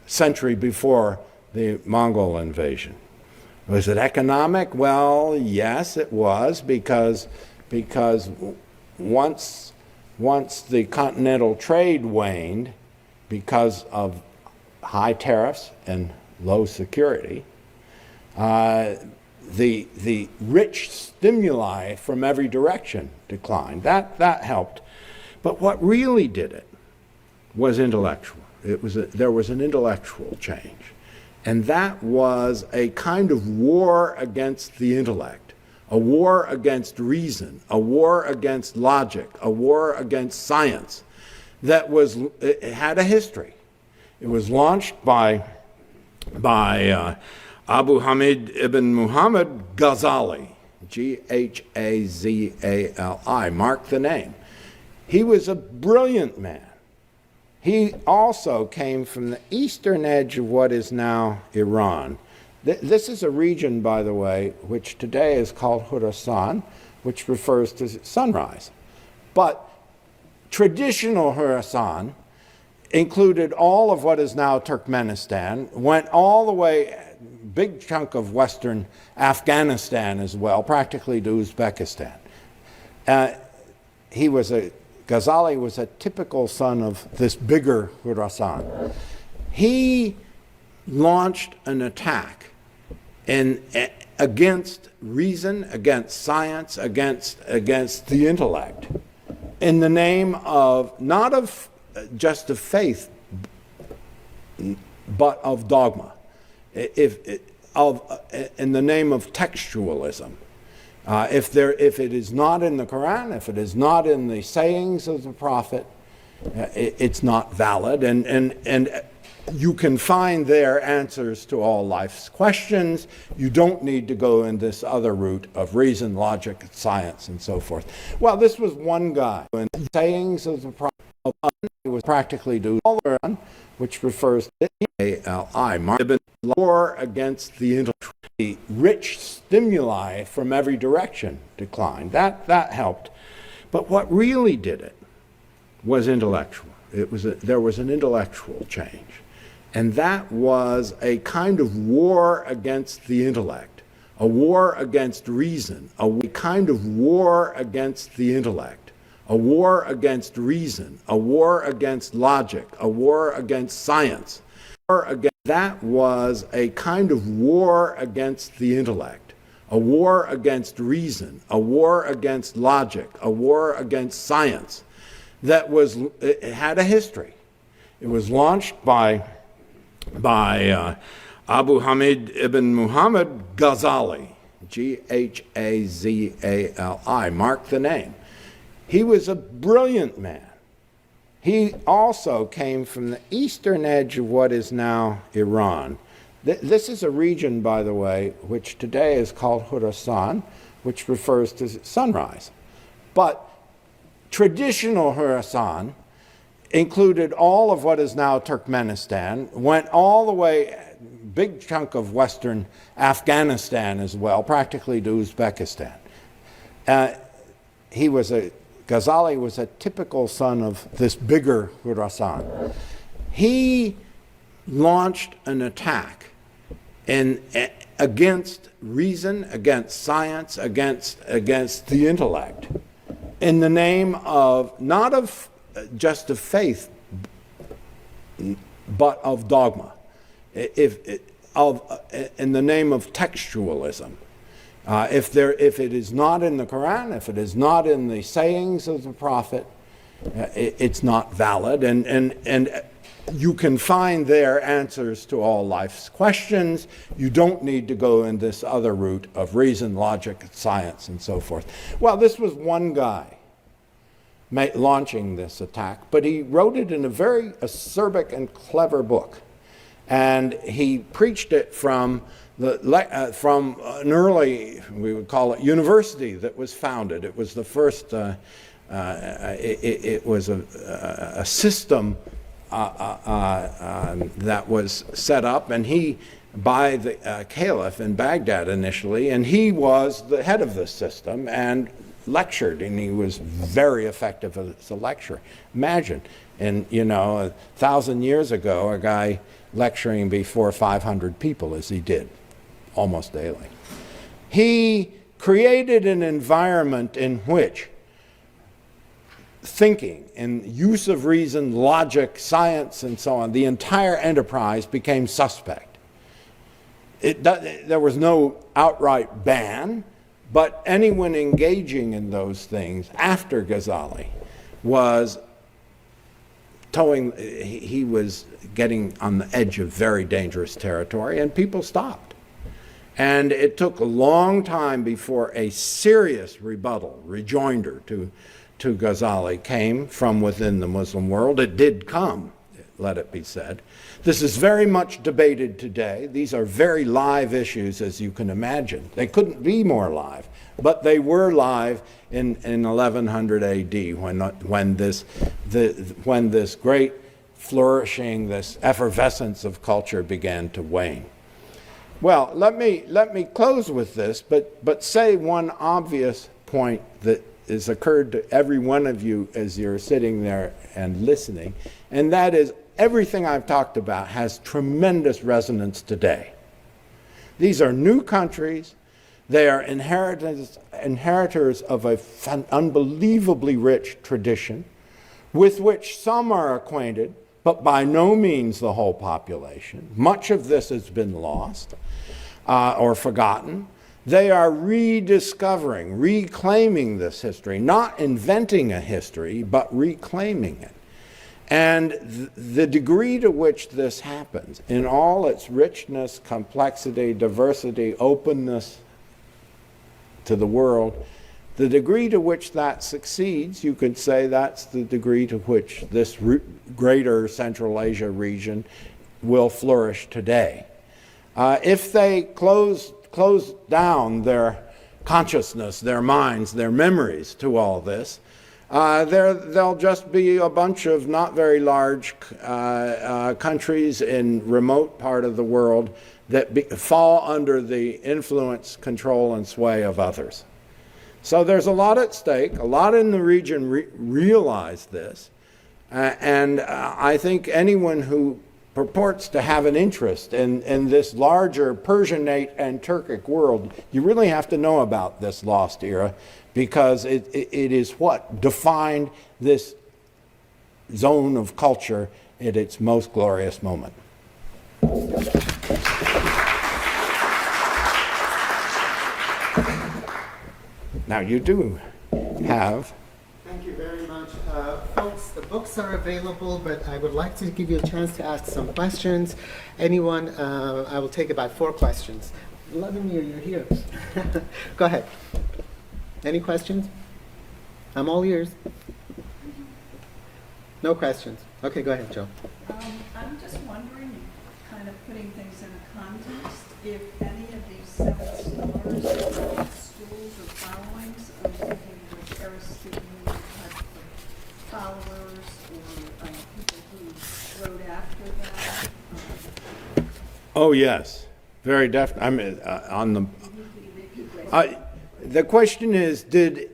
a century before the Mongol invasion. Was it economic? Well, yes, it was, because once the continental trade waned because of high tariffs and low security, the rich stimuli from every direction declined. That helped. But what really did it was intellectual. There was an intellectual change. And that was a kind of war against the intellect, a war against reason, a war against logic, a war against science it had a history. It was launched by Abu Hamid ibn Muhammad Ghazali, Ghazali, mark the name. He was a brilliant man. He also came from the eastern edge of what is now Iran. This is a region, by the way, which today is called Khorasan, which refers to sunrise. But traditional Khorasan included all of what is now Turkmenistan, went all the way, big chunk of western Afghanistan as well, practically to Uzbekistan. Ghazali was a typical son of this bigger Khorasan. He launched an attack against reason, against science, against the intellect, in the name of, not of just of faith, but of dogma, in the name of textualism. If it is not in the Quran, if it is not in the sayings of the Prophet, it's not valid, and you can find there answers to all life's questions. You don't need to go in this other route of reason, logic, science, and so forth. Well, this was one guy. And the sayings of the Prophet was practically due all around, which refers to war against the intellect. The rich stimuli from every direction declined. That helped. But what really did it was intellectual. There was an intellectual change. And that was a kind of war against the intellect, a war against reason, a kind of war against the intellect, a war against reason, a war against logic, a war against science. That was a kind of war against the intellect, a war against reason, a war against logic, a war against science. It had a history. It was launched by Abu Hamid ibn Muhammad Ghazali, Ghazali, mark the name. He was a brilliant man. He also came from the eastern edge of what is now Iran. This is a region, by the way, which today is called Khorasan, which refers to sunrise. But traditional Khorasan included all of what is now Turkmenistan, went all the way, big chunk of western Afghanistan as well, practically to Uzbekistan. Ghazali was a typical son of this bigger Khorasan. He launched an attack against reason, against science, against the intellect, in the name of, not of just of faith, but of dogma, in the name of textualism. If it is not in the Quran, if it is not in the sayings of the Prophet, it's not valid, and you can find there answers to all life's questions. You don't need to go in this other route of reason, logic, science, and so forth. Well, this was one guy launching this attack, but he wrote it in a very acerbic and clever book, and he preached it from an early, we would call it, university that was founded. It was the first. It was a system that was set up, and by the caliph in Baghdad initially, and he was the head of this system and lectured, and he was very effective as a lecturer. Imagine, 1,000 years ago, a guy lecturing before 500 people as he did, almost daily. He created an environment in which thinking and use of reason, logic, science, and so on, the entire enterprise became suspect. There was no outright ban, but anyone engaging in those things after Ghazali was he was getting on the edge of very dangerous territory, and people stopped. And it took a long time before a serious rebuttal, rejoinder to Ghazali came from within the Muslim world. It did come. let it be said. This is very much debated today. These are very live issues, as you can imagine. They couldn't be more live, but they were live in 1100 AD when this great flourishing, this effervescence of culture began to wane. Well, let me close with this, but say one obvious point that has occurred to every one of you as you're sitting there and listening, and that is everything I've talked about has tremendous resonance today. These are new countries. They are inheritors of an unbelievably rich tradition with which some are acquainted, but by no means the whole population. Much of this has been lost or forgotten. They are rediscovering, reclaiming this history, not inventing a history, but reclaiming it. And the degree to which this happens, in all its richness, complexity, diversity, openness to the world, the degree to which that succeeds, you could say that's the degree to which this greater Central Asia region will flourish today. If they close down their consciousness, their minds, their memories to all this, there'll just be a bunch of not very large countries in remote part of the world that fall under the influence, control, and sway of others. So there's a lot at stake. A lot in the region realize this. And I think anyone who purports to have an interest in this larger Persianate and Turkic world, you really have to know about this lost era, because it is what defined this zone of culture at its most glorious moment. Now you do have. Thank you very much. Folks, the books are available, but I would like to give you a chance to ask some questions. Anyone, I will take about 4 questions. Vladimir, you're here. Go ahead. Any questions? I'm all ears. No questions. Okay, go ahead, Joe. I'm just wondering, kind of putting things in a context, if any of these 7 stars are schools or followings, of thinking of Aristotelian type of followers or people who wrote after that. Oh yes, very definitely. I mean, on the question is, did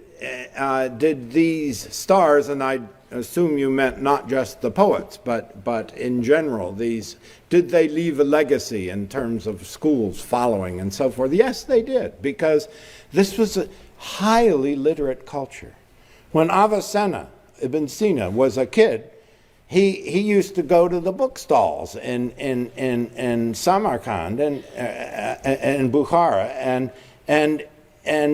these stars, and I assume you meant not just the poets, but in general, did they leave a legacy in terms of schools following and so forth? Yes, they did, because this was a highly literate culture. When Avicenna, Ibn Sina, was a kid, he used to go to the bookstalls in Samarkand and in Bukhara, and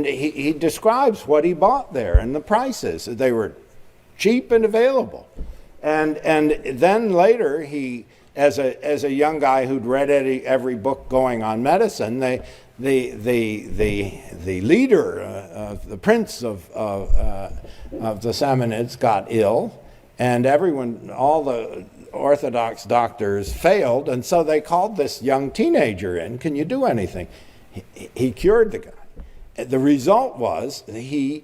he describes what he bought there and the prices. They were cheap and available. And then later, he, as a young guy who'd read every book going on medicine, the leader, the prince of the Samanids, got ill, and all the Orthodox doctors failed, and so they called this young teenager in. Can you do anything? He cured the guy. The result was the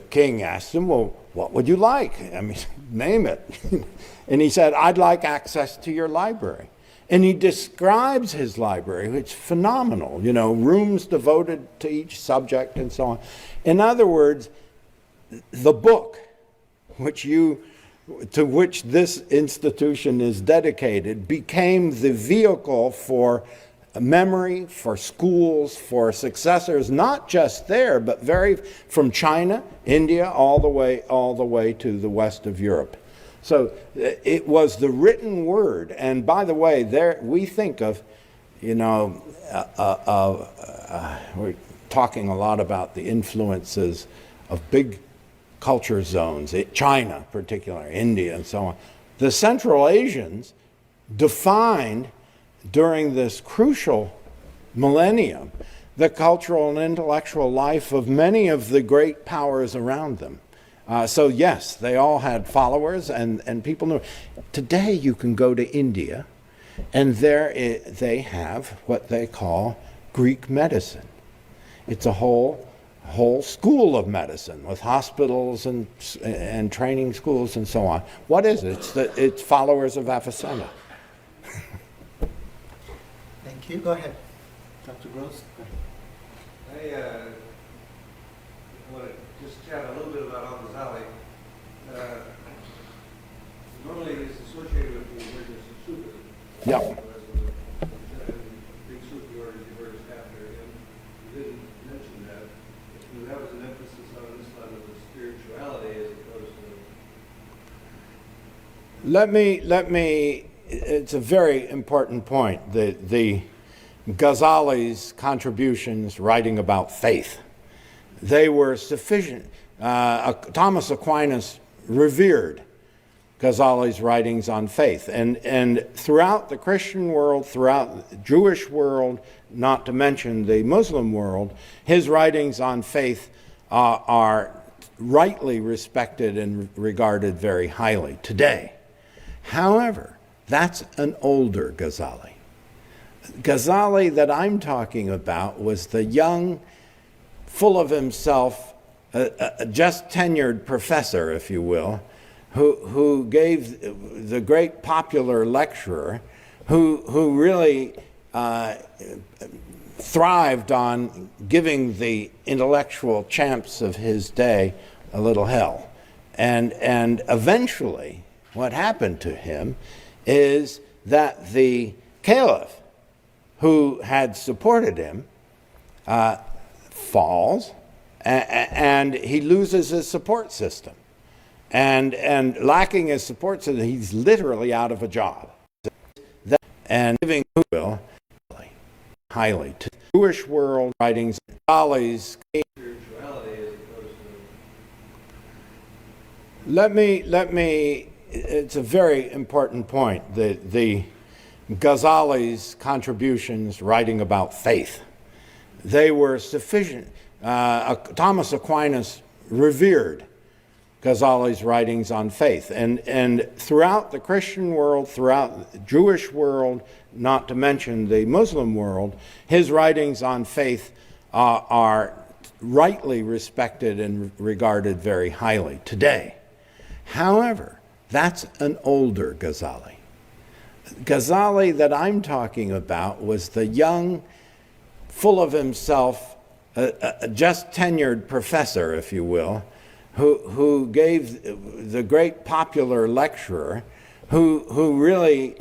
king asked him, well, what would you like? I mean, name it. And he said, I'd like access to your library. And he describes his library, which is phenomenal, rooms devoted to each subject and so on. In other words, the book to which this institution is dedicated became the vehicle for memory, for schools, for successors, not just there, but from China, India, all the way to the west of Europe. So it was the written word. And by the way, there we think of, we're talking a lot about the influences of big culture zones, China particularly, India and so on. The Central Asians defined during this crucial millennium the cultural and intellectual life of many of the great powers around them. So yes, they all had followers, and people knew. Today you can go to India, and they have what they call Greek medicine. It's a whole school of medicine with hospitals and training schools and so on. What is it? It's followers of Avicenna. Thank you. Go ahead, Dr. Gross. I want to just chat a little bit about Al-Ghazali. Normally it's associated with the emergence of Sufism. Yeah. Big Sufi orders emerged after him. You didn't mention that. That was an emphasis on Islam as a spirituality as opposed to... Let me, it's a very important point, the Ghazali's contributions writing about faith. They were sufficient. Thomas Aquinas revered Ghazali's writings on faith. And throughout the Christian world, throughout the Jewish world, not to mention the Muslim world, his writings on faith are rightly respected and regarded very highly today. However, that's an older Ghazali. Ghazali that I'm talking about was the young, full of himself, just tenured professor, if you will, who gave the great popular lecturer, who really thrived on giving the intellectual champs of his day a little hell. And eventually, what happened to him is that the caliph who had supported him falls, and he loses his support system. And lacking his support system, he's literally out of a job. And giving will highly to the Jewish world writings, Ali's spirituality as opposed to... Let me, it's a very important point, the Ghazali's contributions writing about faith. They were sufficient. Thomas Aquinas revered Ghazali's writings on faith. And throughout the Christian world, throughout the Jewish world, not to mention the Muslim world, his writings on faith are rightly respected and regarded very highly today. However, that's an older Ghazali. Ghazali that I'm talking about was the young, full of himself, just tenured professor, if you will, who gave the great popular lecturer, who really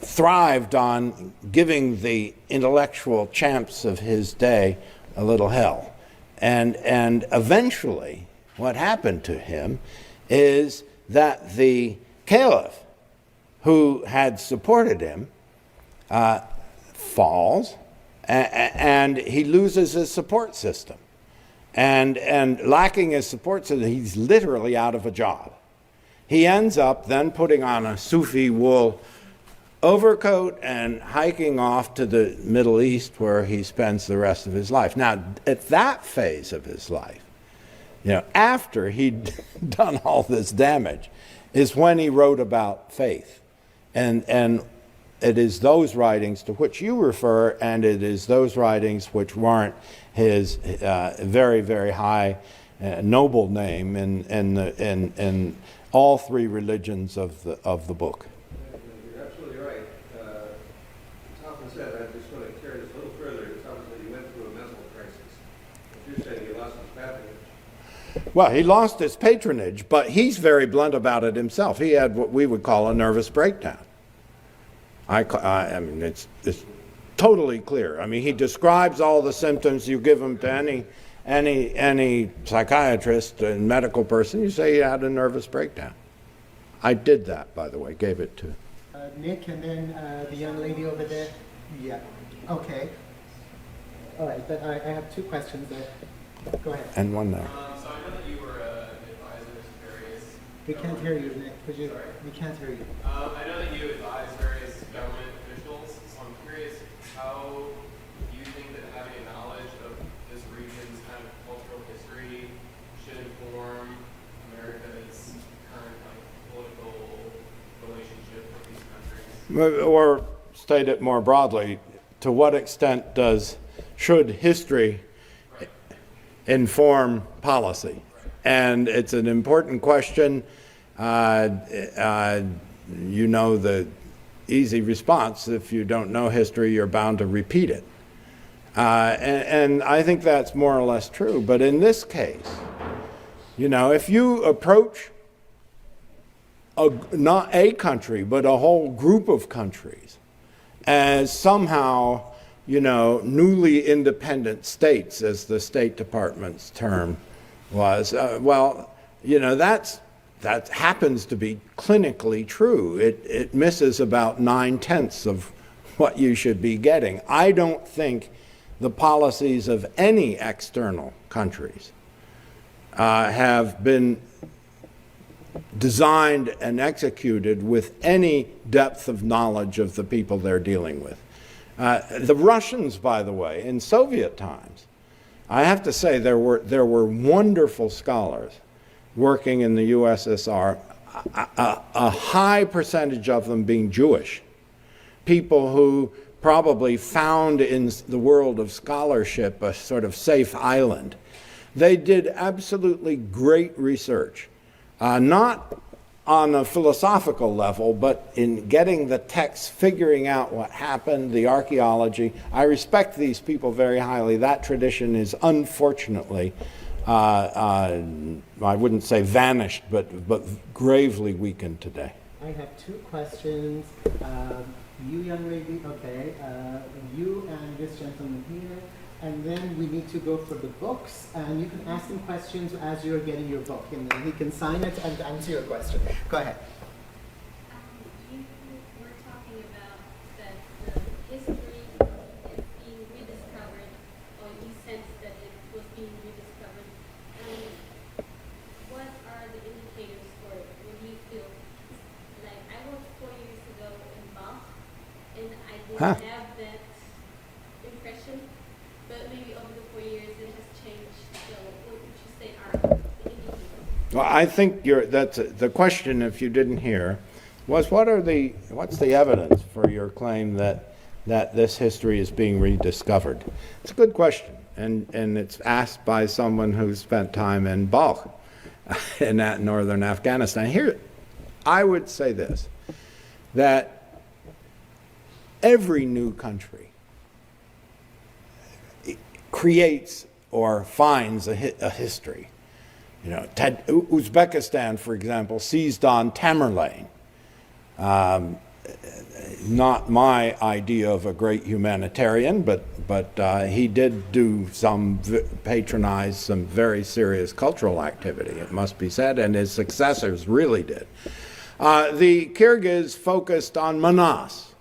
thrived on giving the intellectual champs of his day a little hell. And eventually, what happened to him is that the caliph who had supported him falls, and he loses his support system. And lacking his support system, he's literally out of a job. He ends up then putting on a Sufi wool overcoat and hiking off to the Middle East, where he spends the rest of his life. Now, at that phase of his life, after he'd done all this damage, is when he wrote about faith. And it is those writings to which you refer, and it is those writings which warrant his very, very high, noble name in all three religions of the book. You're absolutely right. Thomas said, I just want to carry this a little further. Thomas said he went through a mental crisis. But you're saying he lost his patronage. Well, he lost his patronage, but he's very blunt about it himself. He had what we would call a nervous breakdown. I mean, it's totally clear. I mean, he describes all the symptoms. You give them to any psychiatrist and medical person, you say he had a nervous breakdown. I did that, by the way, gave it to Nick, and then the young lady over there. Yeah. Okay. All right, but I have two questions there. Go ahead. and one there. So I know that you were an advisor to various... We can't hear you, Nick. Could you? Sorry? We can't hear you. I know that you advise various government officials, so I'm curious how you think that having a knowledge of this region's kind of cultural history should Or state it more broadly, to what extent should history inform policy? And it's an important question. You know the easy response: if you don't know history, you're bound to repeat it. And I think that's more or less true. But in this case, you know, if you approach not a country, but a whole group of countries as somehow, you know, newly independent states, as the State Department's term was, well, you know, that happens to be clinically true. It misses about 9/10 of what you should be getting. I don't think the policies of any external countries have been designed and executed with any depth of knowledge of the people they're dealing with. The Russians, by the way, in Soviet times, I have to say there were wonderful scholars working in the USSR, a high percentage of them being Jewish, people who probably found in the world of scholarship a sort of safe island. They did absolutely great research, not on a philosophical level, but in getting the text, figuring out what happened, the archaeology. I respect these people very highly. That tradition is unfortunately, I wouldn't say vanished, but gravely weakened today. I have two questions. You young lady, okay, you and this gentleman here, and then we need to go for the books, and you can ask him questions as you're getting your book, and then he can sign it and answer your question. Go ahead. You were talking about that the history is being rediscovered, or you sense that it was being rediscovered. What are the indicators for it? What do you feel? Like, I worked 4 years ago in Bach, and I didn't have that impression, but maybe over the 4 years it has changed. So what would you say are the indicators? Well, I think that's the question, if you didn't hear, was what's the evidence for your claim that this history is being rediscovered? It's a good question, and it's asked by someone who spent time in Balkh, in that northern Afghanistan. Here, I would say this, that every new country creates or finds a history. You know, Uzbekistan, for example, seized on Tamerlane. Not my idea of a great humanitarian, but he did patronize some very serious cultural activity, it must be said, and his successors really did. The Kyrgyz focused on Manas.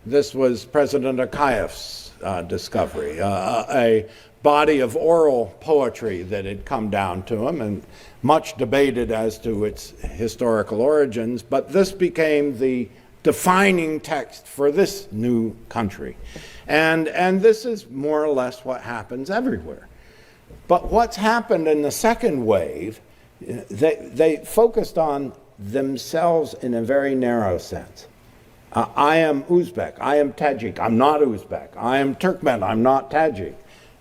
This was President Akayev's discovery, a body of oral poetry that had come down to him, and much debated as to its historical origins, but this became the defining text for this new country. And this is more or less what happens everywhere. But what's happened in the second wave, they focused on themselves in a very narrow sense. I am Uzbek, I am Tajik, I'm not Uzbek. I am Turkmen, I'm not Tajik.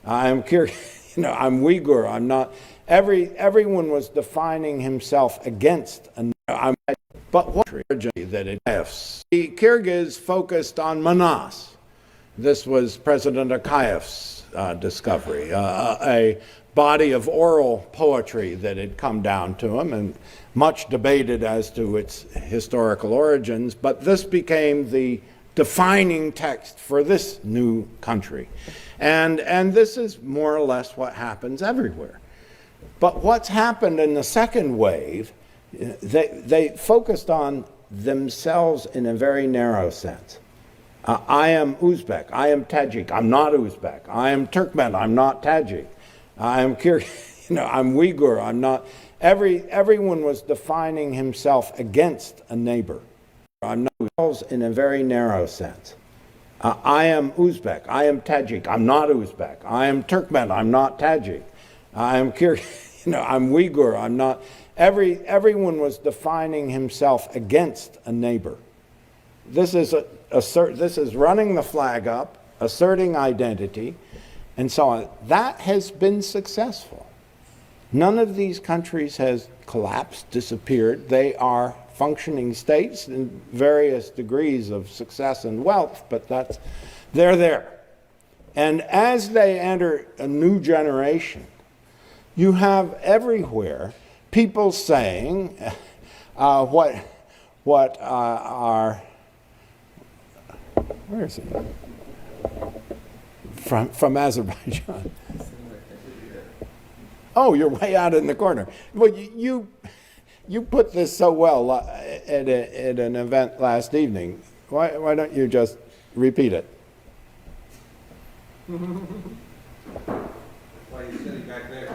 I am Kyrgyz, you know, I'm Uyghur, I'm not. Everyone was defining himself against another. But what that it has. The Kyrgyz focused on Manas. This was President Akayev's discovery, a body of oral poetry that had come down to him, and much debated as to its historical origins, but this became the defining text for this new country. And this is more or less what happens everywhere. But what's happened in the second wave, they focused on themselves in a very narrow sense. I am Uzbek, I am Tajik, I'm not Uzbek. I am Turkmen, I'm not Tajik. I am Kyrgyz, you know, I'm Uyghur, I'm not. Everyone was defining himself against a neighbor. I'm not in a very narrow sense. I am Uzbek, I am Tajik, I'm not Uzbek. I am Turkmen, I'm not Tajik. I am Kyrgyz, you know, I'm Uyghur, I'm not. Everyone was defining himself against a neighbor. this is running the flag up, asserting identity, and so on. That has been successful. None of these countries has collapsed, disappeared. They are functioning states in various degrees of success and wealth, but they're there. And as they enter a new generation, you have everywhere people saying what are, where is it? From Azerbaijan. Oh, you're way out in the corner. Well, you put this so well at an event last evening. Why don't you just repeat it? Why are you sitting back there?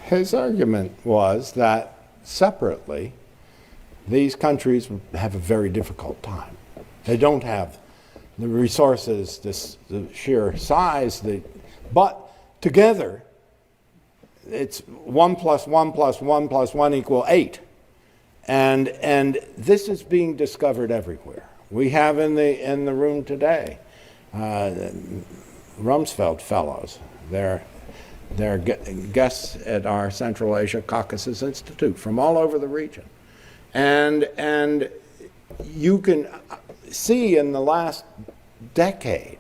His argument was that separately, these countries have a very difficult time. They don't have the resources, the sheer size, but together, it's 1 + 1 + 1 + 1 = 8. And this is being discovered everywhere. We have in the room today, Rumsfeld Fellows. They're guests at our Central Asia Caucasus Institute from all over the region. And you can see in the last decade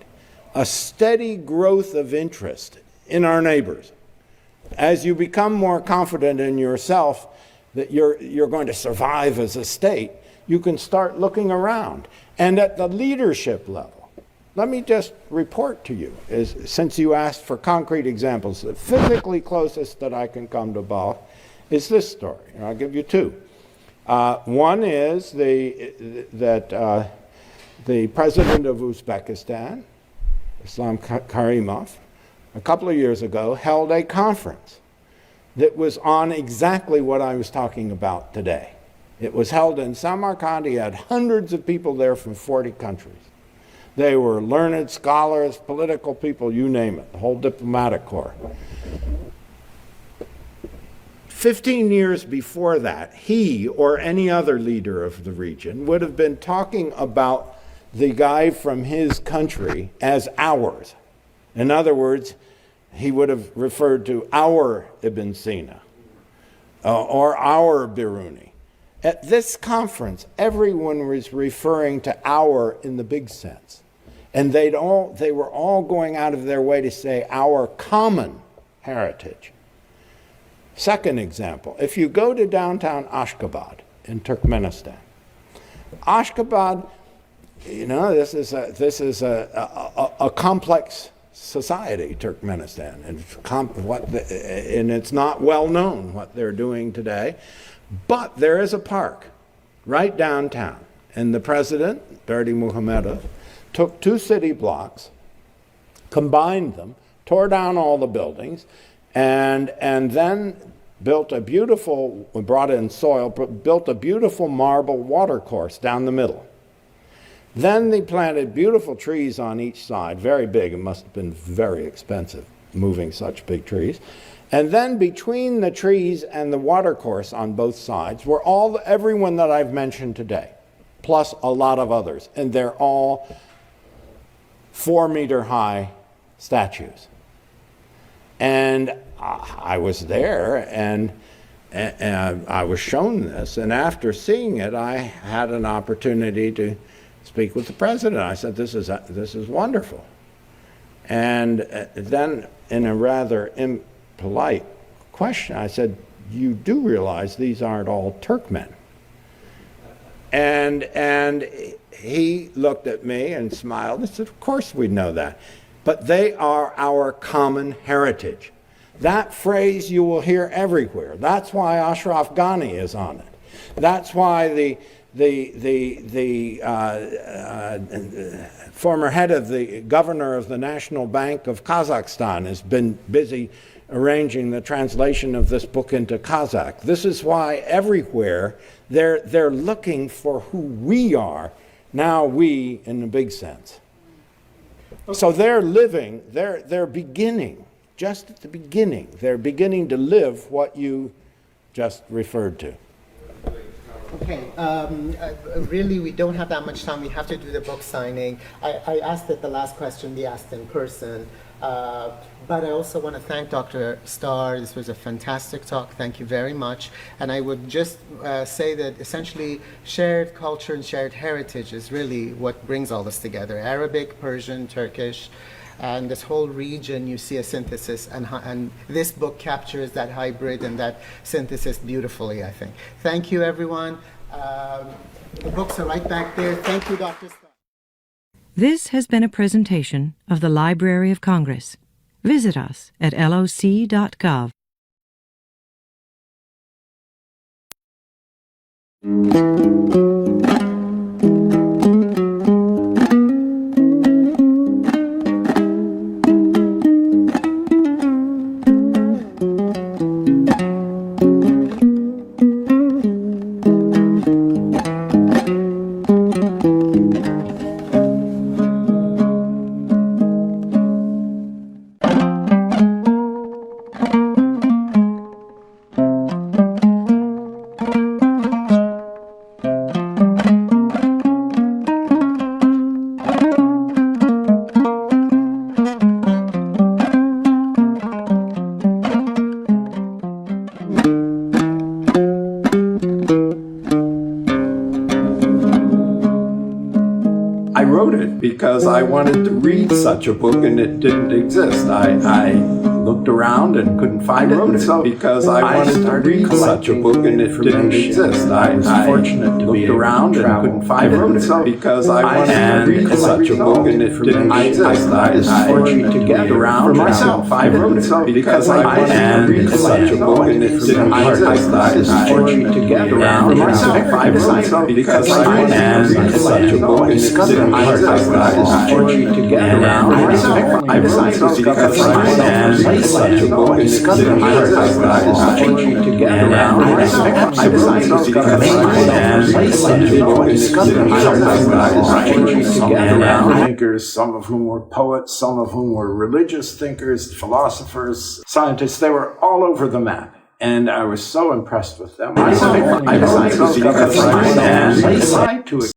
a steady growth of interest in our neighbors. As you become more confident in yourself that you're going to survive as a state, you can start looking around. And at the leadership level, let me just report to you, since you asked for concrete examples, the physically closest that I can come to Balkh is this story, and I'll give you two. One is that the president of Uzbekistan, Islam Karimov, a couple of years ago, held a conference that was on exactly what I was talking about today. It was held in Samarkand. He had hundreds of people there from 40 countries. They were learned scholars, political people, you name it, the whole diplomatic corps. 15 years before that, he or any other leader of the region would have been talking about the guy from his country as ours. In other words, he would have referred to our Ibn Sina or our Biruni. At this conference, everyone was referring to our in the big sense. And they were all going out of their way to say our common heritage. Second example, if you go to downtown Ashgabat in Turkmenistan, Ashgabat, you know, this is a complex society, Turkmenistan, and it's not well known what they're doing today, but there is a park right downtown, and the president, Berdi Muhamedov, took 2 city blocks, combined them, tore down all the buildings, and then built a beautiful, brought in soil, built a beautiful marble watercourse down the middle. Then they planted beautiful trees on each side, very big. It must have been very expensive moving such big trees. And then between the trees and the watercourse on both sides were everyone that I've mentioned today, plus a lot of others. And they're all 4-meter high statues. And I was there and I was shown this. And after seeing it, I had an opportunity to speak with the president. I said, this is wonderful. And then in a rather impolite question, I said, you do realize these aren't all Turkmen? And he looked at me and smiled and said, of course we know that. But they are our common heritage. That phrase you will hear everywhere. That's why Ashraf Ghani is on it. That's why the former head of the governor of the National Bank of Kazakhstan has been busy arranging the translation of this book into Kazakh. This is why everywhere they're looking for who we are, now we in the big sense. So they're living, they're beginning, just at the beginning, they're beginning to live what you just referred to. Okay, really we don't have that much time. We have to do the book signing. I asked that the last question be asked in person. But I also want to thank Dr. Starr. This was a fantastic talk. Thank you very much. And I would just say that essentially shared culture and shared heritage is really what brings all this together. Arabic, Persian, Turkish, and this whole region, you see a synthesis, and this book captures that hybrid and that synthesis beautifully, I think. Thank you, everyone. The books are right back there. Thank you, Dr. Starr. This has been a presentation of the Library of Congress. Visit us at loc.gov. Because I wanted to read such a book and it didn't exist. I looked around and couldn't find it because I wanted to read such a book and it didn't exist. I was fortunate to looked around and couldn't find it because I wanted to read such a book and it didn't exist. I was fortunate to get around and couldn't find it because I wanted to read such a book and it didn't exist. I was fortunate to get around and couldn't find it because I wanted to read such a book and it didn't exist. I was fortunate to get around and I decided because I wanted such a book and it didn't exist. I was fortunate to get around and I decided because I wanted such a book and it didn't exist. I was fortunate to get around thinkers, some of whom were poets, some of whom were religious thinkers, philosophers, scientists. They were all over the map. And I was so impressed with them. I decided because I decided to